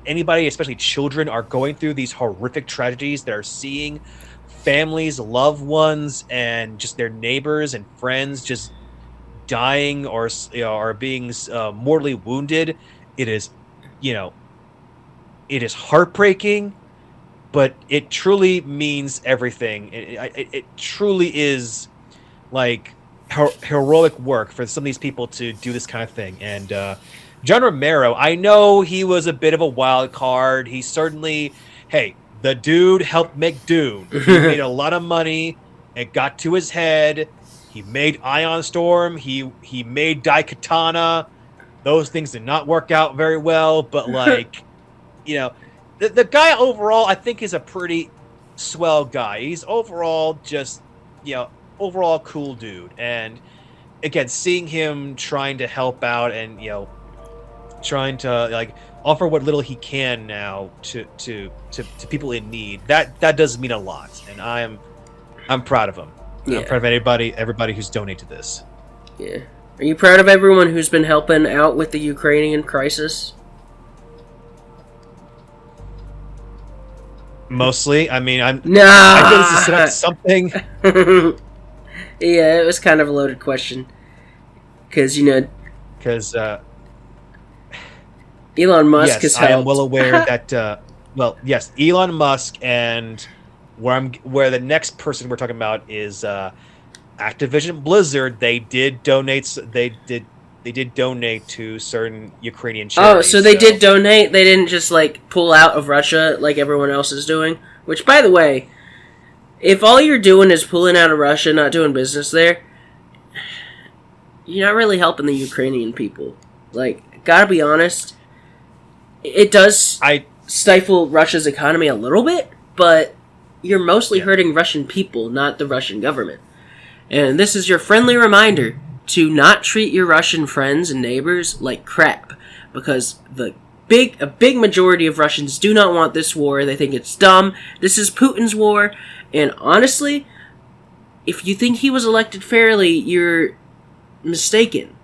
Speaker 2: anybody, especially children, are going through these horrific tragedies that are seeing families, loved ones, and just their neighbors and friends just dying or are being mortally wounded. It is, it is heartbreaking, but it truly means everything. It truly is like heroic work for some of these people to do this kind of thing. And John Romero, I know he was a bit of a wild card. He certainly, the dude helped make Doom. He made a lot of money. It got to his head. He made Ion Storm. He made Daikatana. Those things did not work out very well, but like, the guy overall, I think, is a pretty swell guy. He's overall just, overall cool dude. And again, seeing him trying to help out and, trying to, like, offer what little he can now to people in need. That does mean a lot, and I'm proud of him.
Speaker 1: Yeah.
Speaker 2: I'm proud of everybody who's donated to this.
Speaker 1: Yeah. Are you proud of everyone who's been helping out with the Ukrainian crisis?
Speaker 2: Mostly, I mean, I did this to set up something.
Speaker 1: Yeah, it was kind of a loaded question. Because, Elon Musk has helped.
Speaker 2: I am well aware that, yes, Elon Musk, and where the next person we're talking about is Activision Blizzard. They did donate to certain Ukrainian charities.
Speaker 1: Oh, so they did donate? They didn't just, pull out of Russia like everyone else is doing? Which, by the way, if all you're doing is pulling out of Russia, not doing business there, you're not really helping the Ukrainian people. Gotta be honest, it does stifle Russia's economy a little bit, but you're mostly hurting Russian people, not the Russian government. And this is your friendly reminder to not treat your Russian friends and neighbors like crap, because a big majority of Russians do not want this war. They think it's dumb. This is Putin's war, and honestly, if you think he was elected fairly, you're mistaken.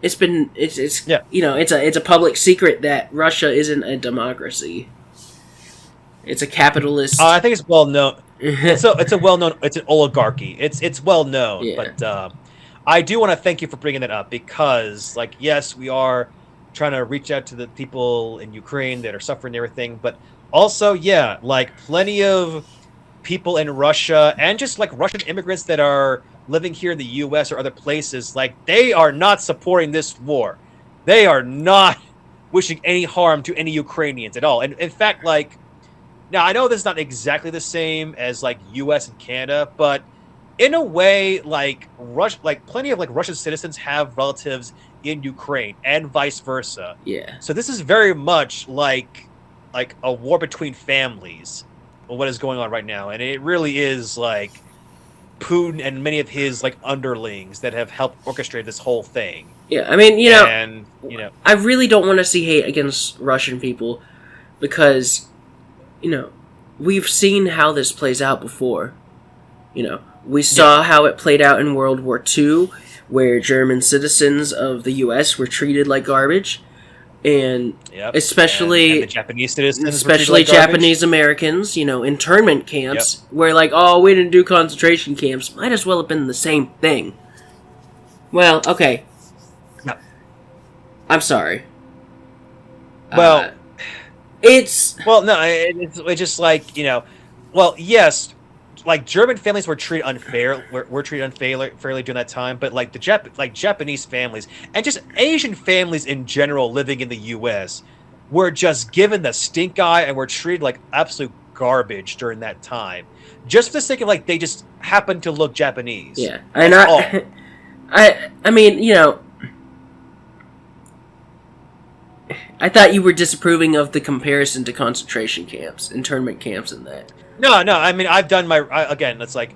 Speaker 1: It's a public secret that Russia isn't a democracy. It's a capitalist.
Speaker 2: I think it's well known. It's an oligarchy. It's well known. Yeah. But I do want to thank you for bringing that up, because, yes, we are trying to reach out to the people in Ukraine that are suffering and everything, but also, plenty of people in Russia and just Russian immigrants that are living here in the U.S. or other places, they are not supporting this war. They are not wishing any harm to any Ukrainians at all. And in fact, now I know this is not exactly the same as U.S. and Canada, but in a way, plenty of Russian citizens have relatives in Ukraine and vice versa.
Speaker 1: Yeah.
Speaker 2: So this is very much like a war between families, what is going on right now, and it really is Putin and many of his underlings that have helped orchestrate this whole thing.
Speaker 1: Yeah, I mean, I really don't want to see hate against Russian people, because we've seen how this plays out before. We saw how it played out in World War II, where German citizens of the U.S. were treated like garbage, and especially
Speaker 2: and the Japanese citizens,
Speaker 1: especially Japanese Americans, internment camps, where we didn't do concentration camps. Might as well have been the same thing. Well, okay.
Speaker 2: No.
Speaker 1: I'm sorry.
Speaker 2: Well,
Speaker 1: it's
Speaker 2: just yes. German families were treated unfairly during that time, but the Japanese families and just Asian families in general living in the U.S. were just given the stink eye and were treated like absolute garbage during that time, just for the sake of they just happened to look Japanese.
Speaker 1: Yeah, and I mean, I thought you were disapproving of the comparison to concentration camps, internment camps, and that.
Speaker 2: No. I mean, I've done it's
Speaker 1: I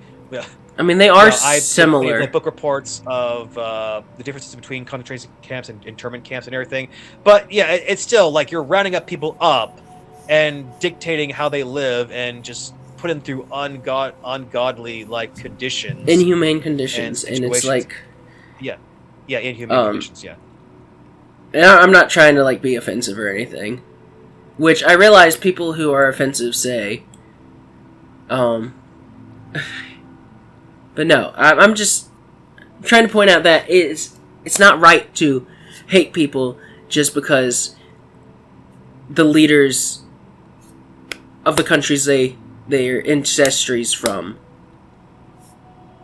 Speaker 1: mean, they are similar.
Speaker 2: I've book reports of the differences between concentration camps and internment camps and everything. But yeah, it's still you're rounding up people up and dictating how they live and just putting them through ungodly conditions,
Speaker 1: inhumane conditions, and it's
Speaker 2: inhumane conditions. Yeah.
Speaker 1: And I'm not trying to be offensive or anything, which I realize people who are offensive say. But no, I'm just trying to point out that it's not right to hate people just because the leaders of the countries they're ancestries from.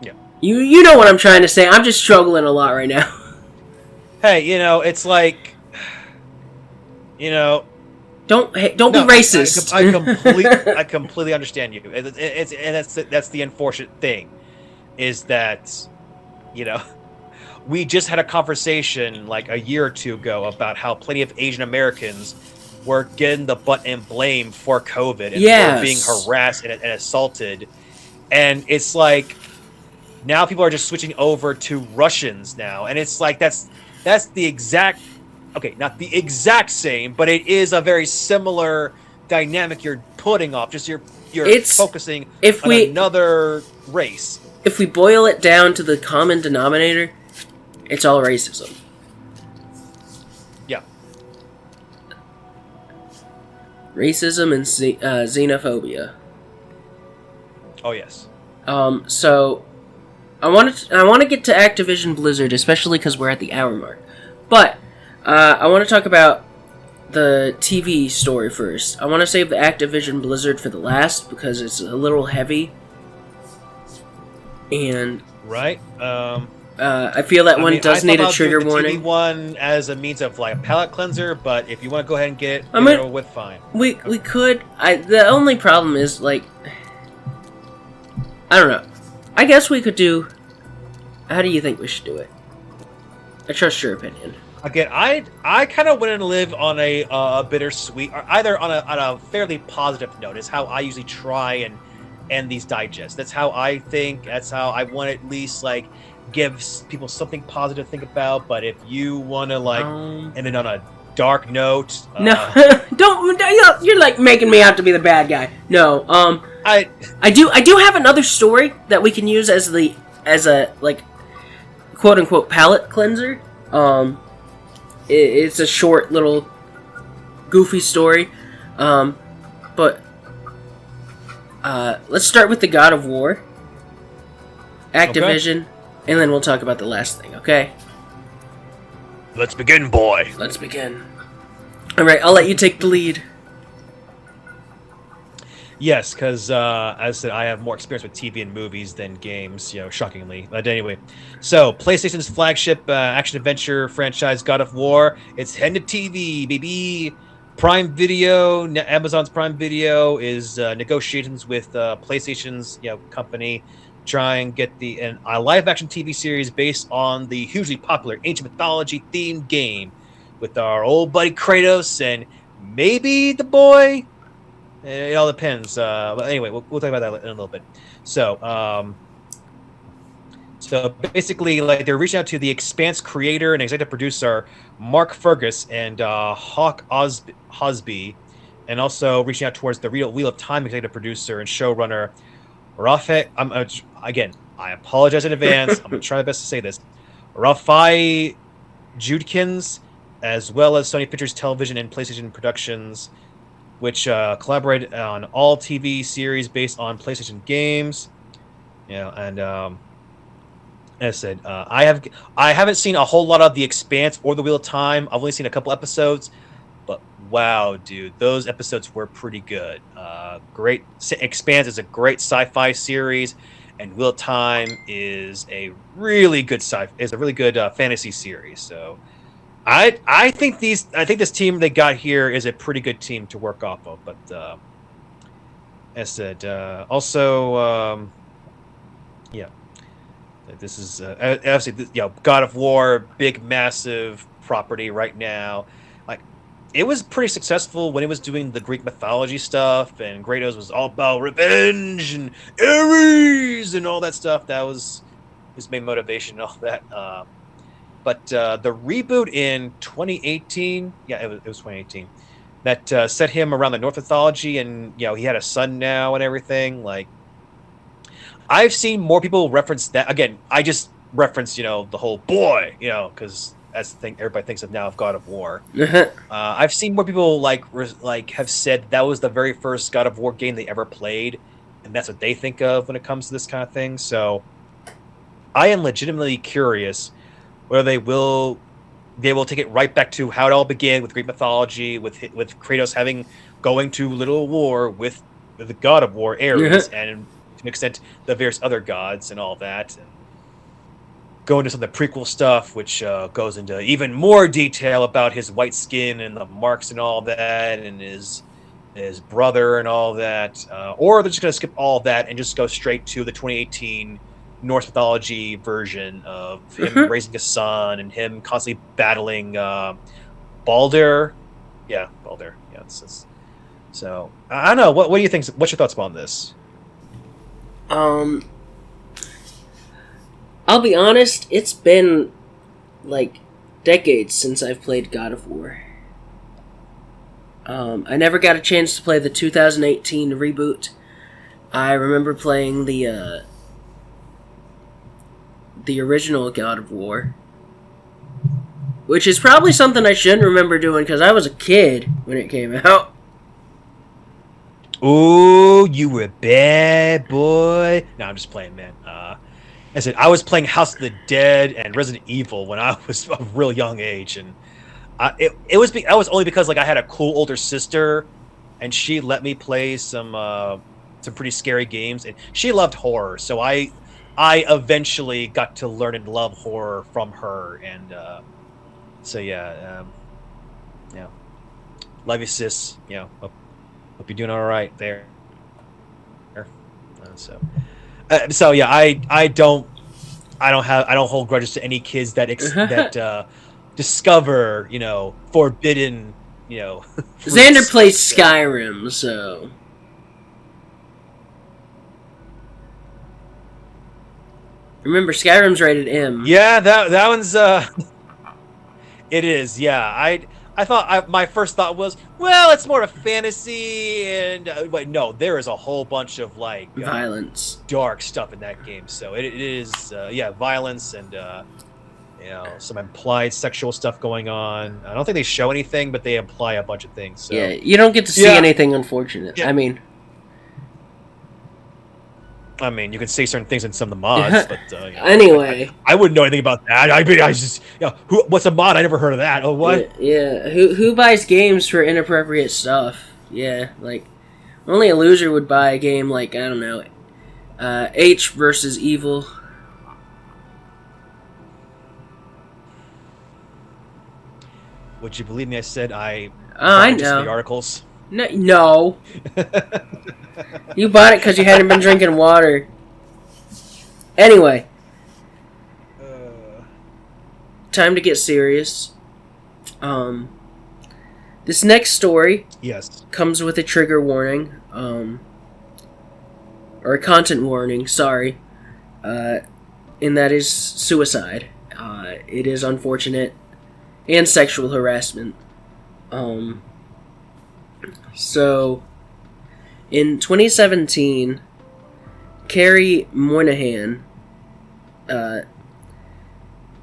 Speaker 2: Yeah.
Speaker 1: You know what I'm trying to say. I'm just struggling a lot right now.
Speaker 2: Hey, it's
Speaker 1: Don't be racist.
Speaker 2: I completely understand you. And that's the unfortunate thing, is that, we just had a conversation a year or two ago about how plenty of Asian Americans were getting the butt and blame for COVID and were being harassed and assaulted, and it's now people are just switching over to Russians now, and it's that's the exact okay, not the exact same, but it is a very similar dynamic you're putting off. Just you're
Speaker 1: It's
Speaker 2: focusing
Speaker 1: if
Speaker 2: on
Speaker 1: we
Speaker 2: another race.
Speaker 1: if we boil it down to the common denominator, it's all racism.
Speaker 2: Yeah.
Speaker 1: Racism and xenophobia.
Speaker 2: Oh yes.
Speaker 1: So I want to get to Activision Blizzard, especially because we're at the hour mark. But I want to talk about the TV story first. I want to save the Activision Blizzard for the last because it's a little heavy, and
Speaker 2: Right.
Speaker 1: I feel that one does need a trigger warning.
Speaker 2: TV one as a means of like a palate cleanser, but if you want to go ahead and get
Speaker 1: I mean,
Speaker 2: it with, fine.
Speaker 1: We could. The only problem is like I don't know. I guess we could do. How do you think we should do it? I trust your opinion.
Speaker 2: Again, I kind of want to live on a bittersweet, or either on a fairly positive note. Is how I usually try and end these digests. That's how I think. That's how I want to at least like give people something positive to think about. But if you want to like end it on a dark note,
Speaker 1: no, don't. You're like making me out to be the bad guy. No, I do have another story that we can use as a like quote unquote palate cleanser. It's a short little goofy story, but let's start with the God of War, Activision, and then we'll talk about the last thing. Okay?
Speaker 2: Let's begin, boy.
Speaker 1: Let's begin. All right, I'll let you take the lead.
Speaker 2: Yes, because as I said, I have more experience with TV and movies than games, shockingly. But anyway, so PlayStation's flagship action-adventure franchise, God of War, it's heading to TV, baby. Prime Video, Amazon's Prime Video is negotiations with PlayStation's company, try and get a live-action TV series based on the hugely popular ancient mythology-themed game with our old buddy Kratos and maybe the boy. It all depends. But anyway, we'll talk about that in a little bit. So, so basically, like they're reaching out to the Expanse creator and executive producer Mark Fergus and Hawk Hosby, and also reaching out towards the Wheel of Time executive producer and showrunner Rafai. Again, I apologize in advance. I'm gonna try my best to say this. Rafai Judkins, as well as Sony Pictures Television and PlayStation Productions, which collaborate on all TV series based on PlayStation games. And as I said, I haven't seen a whole lot of The Expanse or The Wheel of Time. I've only seen a couple episodes, but wow, dude, those episodes were pretty good. Great. Expanse is a great sci-fi series, and Wheel of Time is a really good fantasy series. So. I think this team they got here is a pretty good team to work off of. But as I said, also, this is obviously God of War, big massive property right now. Like it was pretty successful when it was doing the Greek mythology stuff, and Kratos was all about revenge and Ares and all that stuff. That was his main motivation and all that. But the reboot in 2018, it was 2018, that set him around the Norse mythology, and he had a son now and everything. Like, I've seen more people reference that. Again, I just reference the whole boy, because that's the thing everybody thinks of now of God of War. I've seen more people like have said that was the very first God of War game they ever played, and that's what they think of when it comes to this kind of thing. So, I am legitimately curious whether they will take it right back to how it all began with Greek mythology, with Kratos going to literal war with the god of war, Ares, and to an extent the various other gods and all that. And go into some of the prequel stuff, which goes into even more detail about his white skin and the marks and all that, and his brother and all that. Or they're just going to skip all that and just go straight to the 2018 Norse mythology version of him raising a son and him constantly battling Baldur. Yeah, Baldur. Yeah, so I don't know. What do you think? What's your thoughts on this?
Speaker 1: I'll be honest. It's been like decades since I've played God of War. I never got a chance to play the 2018 reboot. I remember playing the original God of War, which is probably something I shouldn't remember doing because I was a kid when it came out.
Speaker 2: Ooh, you were bad boy. No, I'm just playing, man. I said I was playing House of the Dead and Resident Evil when I was a real young age, and it was only because like I had a cool older sister, and she let me play some pretty scary games, and she loved horror, so I eventually got to learn and love horror from her, and so yeah, love you, sis. Hope you're doing all right there. So yeah, I don't hold grudges to any kids that discover forbidden
Speaker 1: Xander
Speaker 2: fruits.
Speaker 1: plays Skyrim, so remember Skyrim's rated M.
Speaker 2: Yeah, that one's it is. Yeah, I thought my first thought was, well, it's more of a fantasy, and but no, there is a whole bunch of like
Speaker 1: Violence,
Speaker 2: dark stuff in that game. So it is violence and some implied sexual stuff going on. I don't think they show anything, but they imply a bunch of things. So.
Speaker 1: Yeah, you don't get to see anything unfortunate.
Speaker 2: Yeah. I mean, you can say certain things in some of the mods, but
Speaker 1: anyway,
Speaker 2: I wouldn't know anything about that. I just, what's a mod? I never heard of that. Oh, what?
Speaker 1: Yeah. Who buys games for inappropriate stuff? Yeah, like only a loser would buy a game like I don't know, H versus Evil.
Speaker 2: Would you believe me? I said I
Speaker 1: know
Speaker 2: the articles.
Speaker 1: No. You bought it because you hadn't been drinking water. Anyway. Time to get serious. This next story comes with a trigger warning. Or a content warning, sorry. And that is suicide. It is unfortunate. And sexual harassment. So, in 2017, Carrie Moynihan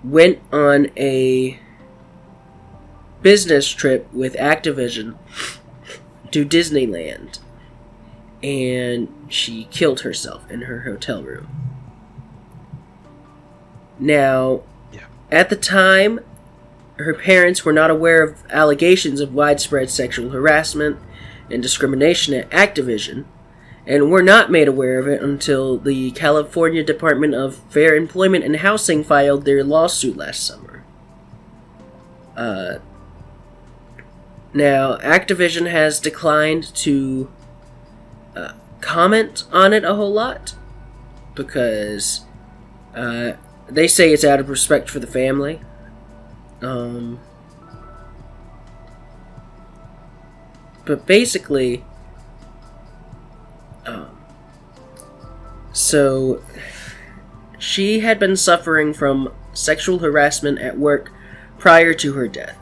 Speaker 1: went on a business trip with Activision to Disneyland, and she killed herself in her hotel room. Now, at the time, her parents were not aware of allegations of widespread sexual harassment and discrimination at Activision, and were not made aware of it until the California Department of Fair Employment and Housing filed their lawsuit last summer. Now, Activision has declined to comment on it a whole lot, because they say it's out of respect for the family. But basically, so she had been suffering from sexual harassment at work prior to her death.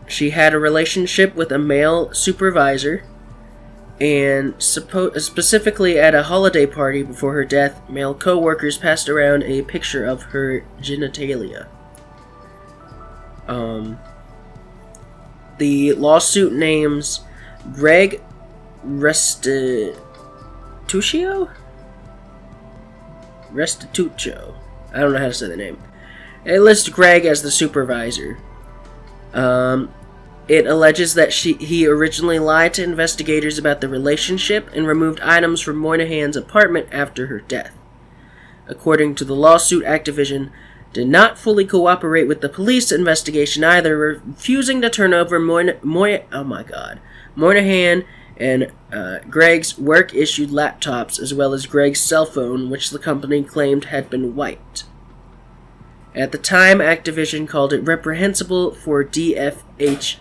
Speaker 1: She had a relationship with a male supervisor, and specifically at a holiday party before her death, male co-workers passed around a picture of her genitalia. The lawsuit names Greg Restituccio? I don't know how to say the name. It lists Greg as the supervisor. It alleges that he originally lied to investigators about the relationship and removed items from Moynihan's apartment after her death. According to the lawsuit, Activision did not fully cooperate with the police investigation either, refusing to turn over Moynihan and Greg's work-issued laptops, as well as Greg's cell phone, which the company claimed had been wiped. At the time, Activision called it reprehensible for DFEH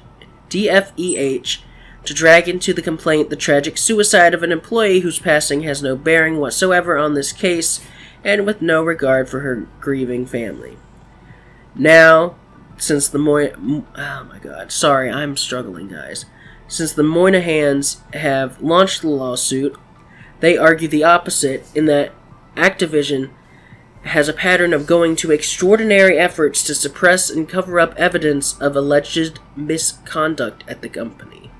Speaker 1: to drag into the complaint the tragic suicide of an employee whose passing has no bearing whatsoever on this case, and with no regard for her grieving family. Now, since the oh my god, sorry, I'm struggling, guys. Since the Moynahans have launched the lawsuit, they argue the opposite in that Activision has a pattern of going to extraordinary efforts to suppress and cover up evidence of alleged misconduct at the company.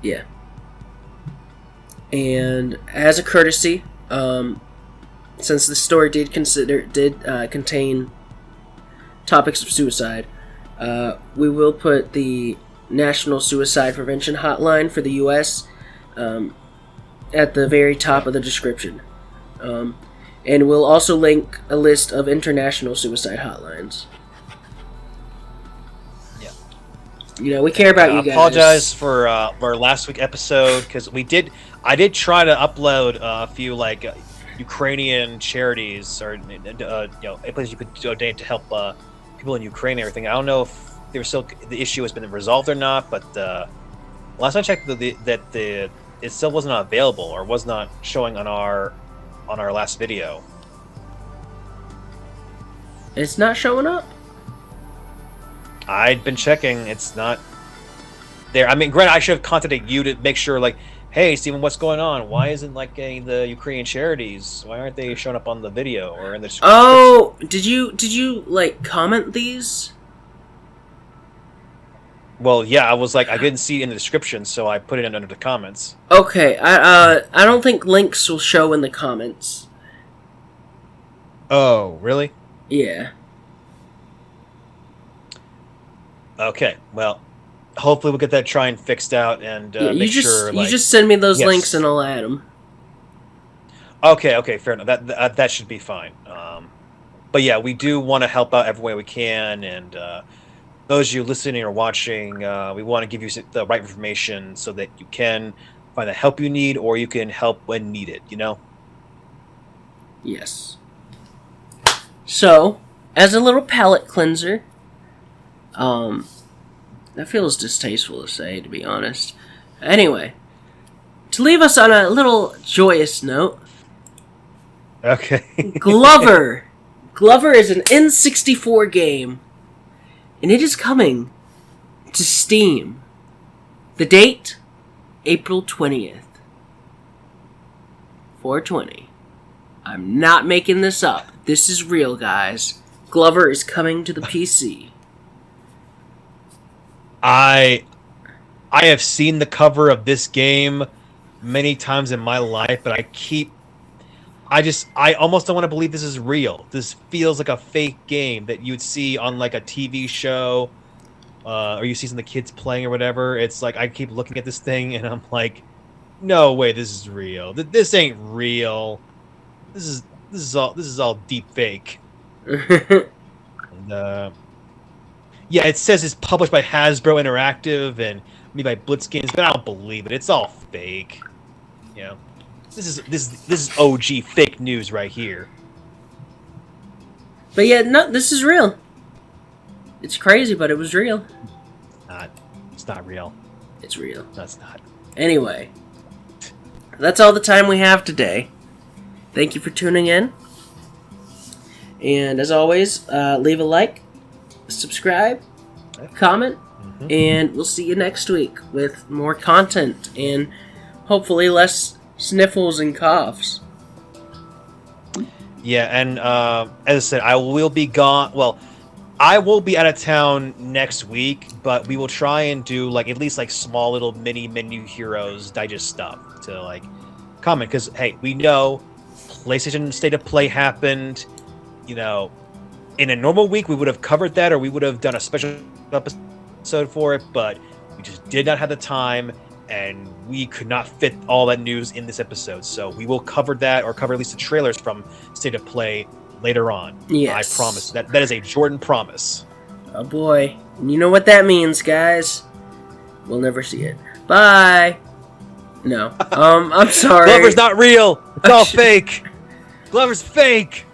Speaker 1: Yeah. And as a courtesy, since the story did contain topics of suicide, we will put the National Suicide Prevention Hotline for the U.S. At the very top of the description. And we'll also link a list of international suicide hotlines.
Speaker 2: Yeah.
Speaker 1: You know, we care about you guys.
Speaker 2: I apologize for our last week episode, because I did try to upload a few Ukrainian charities or places you could donate to help people in Ukraine and everything. I don't know if the issue has been resolved or not, but last time I checked, it still wasn't available or was not showing on our last video.
Speaker 1: It's not showing up?
Speaker 2: I'd been checking. It's not there. I mean, granted, I should have contacted you to make sure, hey, Steven, what's going on? Why isn't the Ukrainian charities? Why aren't they showing up on the video or in the description?
Speaker 1: Oh, did you comment these?
Speaker 2: Well, yeah, I didn't see it in the description, so I put it under the comments.
Speaker 1: Okay, I don't think links will show in the comments.
Speaker 2: Oh, really?
Speaker 1: Yeah.
Speaker 2: Okay, well, hopefully we'll get that fixed out and make sure.
Speaker 1: You just send me those
Speaker 2: yes.
Speaker 1: links and I'll add them.
Speaker 2: Okay, fair enough. That should be fine. But yeah, we do want to help out every way we can, and those of you listening or watching, we want to give you the right information so that you can find the help you need, or you can help when needed.
Speaker 1: Yes. So, as a little palate cleanser, that feels distasteful to say, to be honest. Anyway, to leave us on a little joyous note.
Speaker 2: Okay.
Speaker 1: Glover. Glover is an N64 game, and it is coming to Steam. The date, April 20th. 420. I'm not making this up. This is real, guys. Glover is coming to the PC.
Speaker 2: I have seen the cover of this game many times in my life, but I almost don't want to believe this is real. This feels like a fake game that you'd see on a TV show, or you see some of the kids playing or whatever. It's I keep looking at this thing and I'm like, no way, this is real. This ain't real. This is all deep fake. And, yeah, it says it's published by Hasbro Interactive and made by Blitz Games, but I don't believe it. It's all fake. This is OG fake news right here.
Speaker 1: But yeah, no, this is real. It's crazy, but it was real.
Speaker 2: It's not real.
Speaker 1: It's real.
Speaker 2: No, it's not.
Speaker 1: Anyway, that's all the time we have today. Thank you for tuning in. And as always, leave a like, subscribe, comment, and we'll see you next week with more content and hopefully less sniffles and coughs.
Speaker 2: Yeah, and as I said, I will be gone. Well, I will be out of town next week, but we will try and do at least small little mini Menu Heroes digest stuff to comment, because hey, we know PlayStation State of Play happened. In a normal week we would have covered that, or we would have done a special episode for it, but we just did not have the time, and we could not fit all that news in this episode. So we will cover that, or cover at least the trailers from State of Play later on.
Speaker 1: Yes.
Speaker 2: I promise. That is a Jordan promise.
Speaker 1: Oh boy. And you know what that means, guys. We'll never see it. Bye. No. I'm sorry.
Speaker 2: Glover's not real. It's all fake. Glover's fake.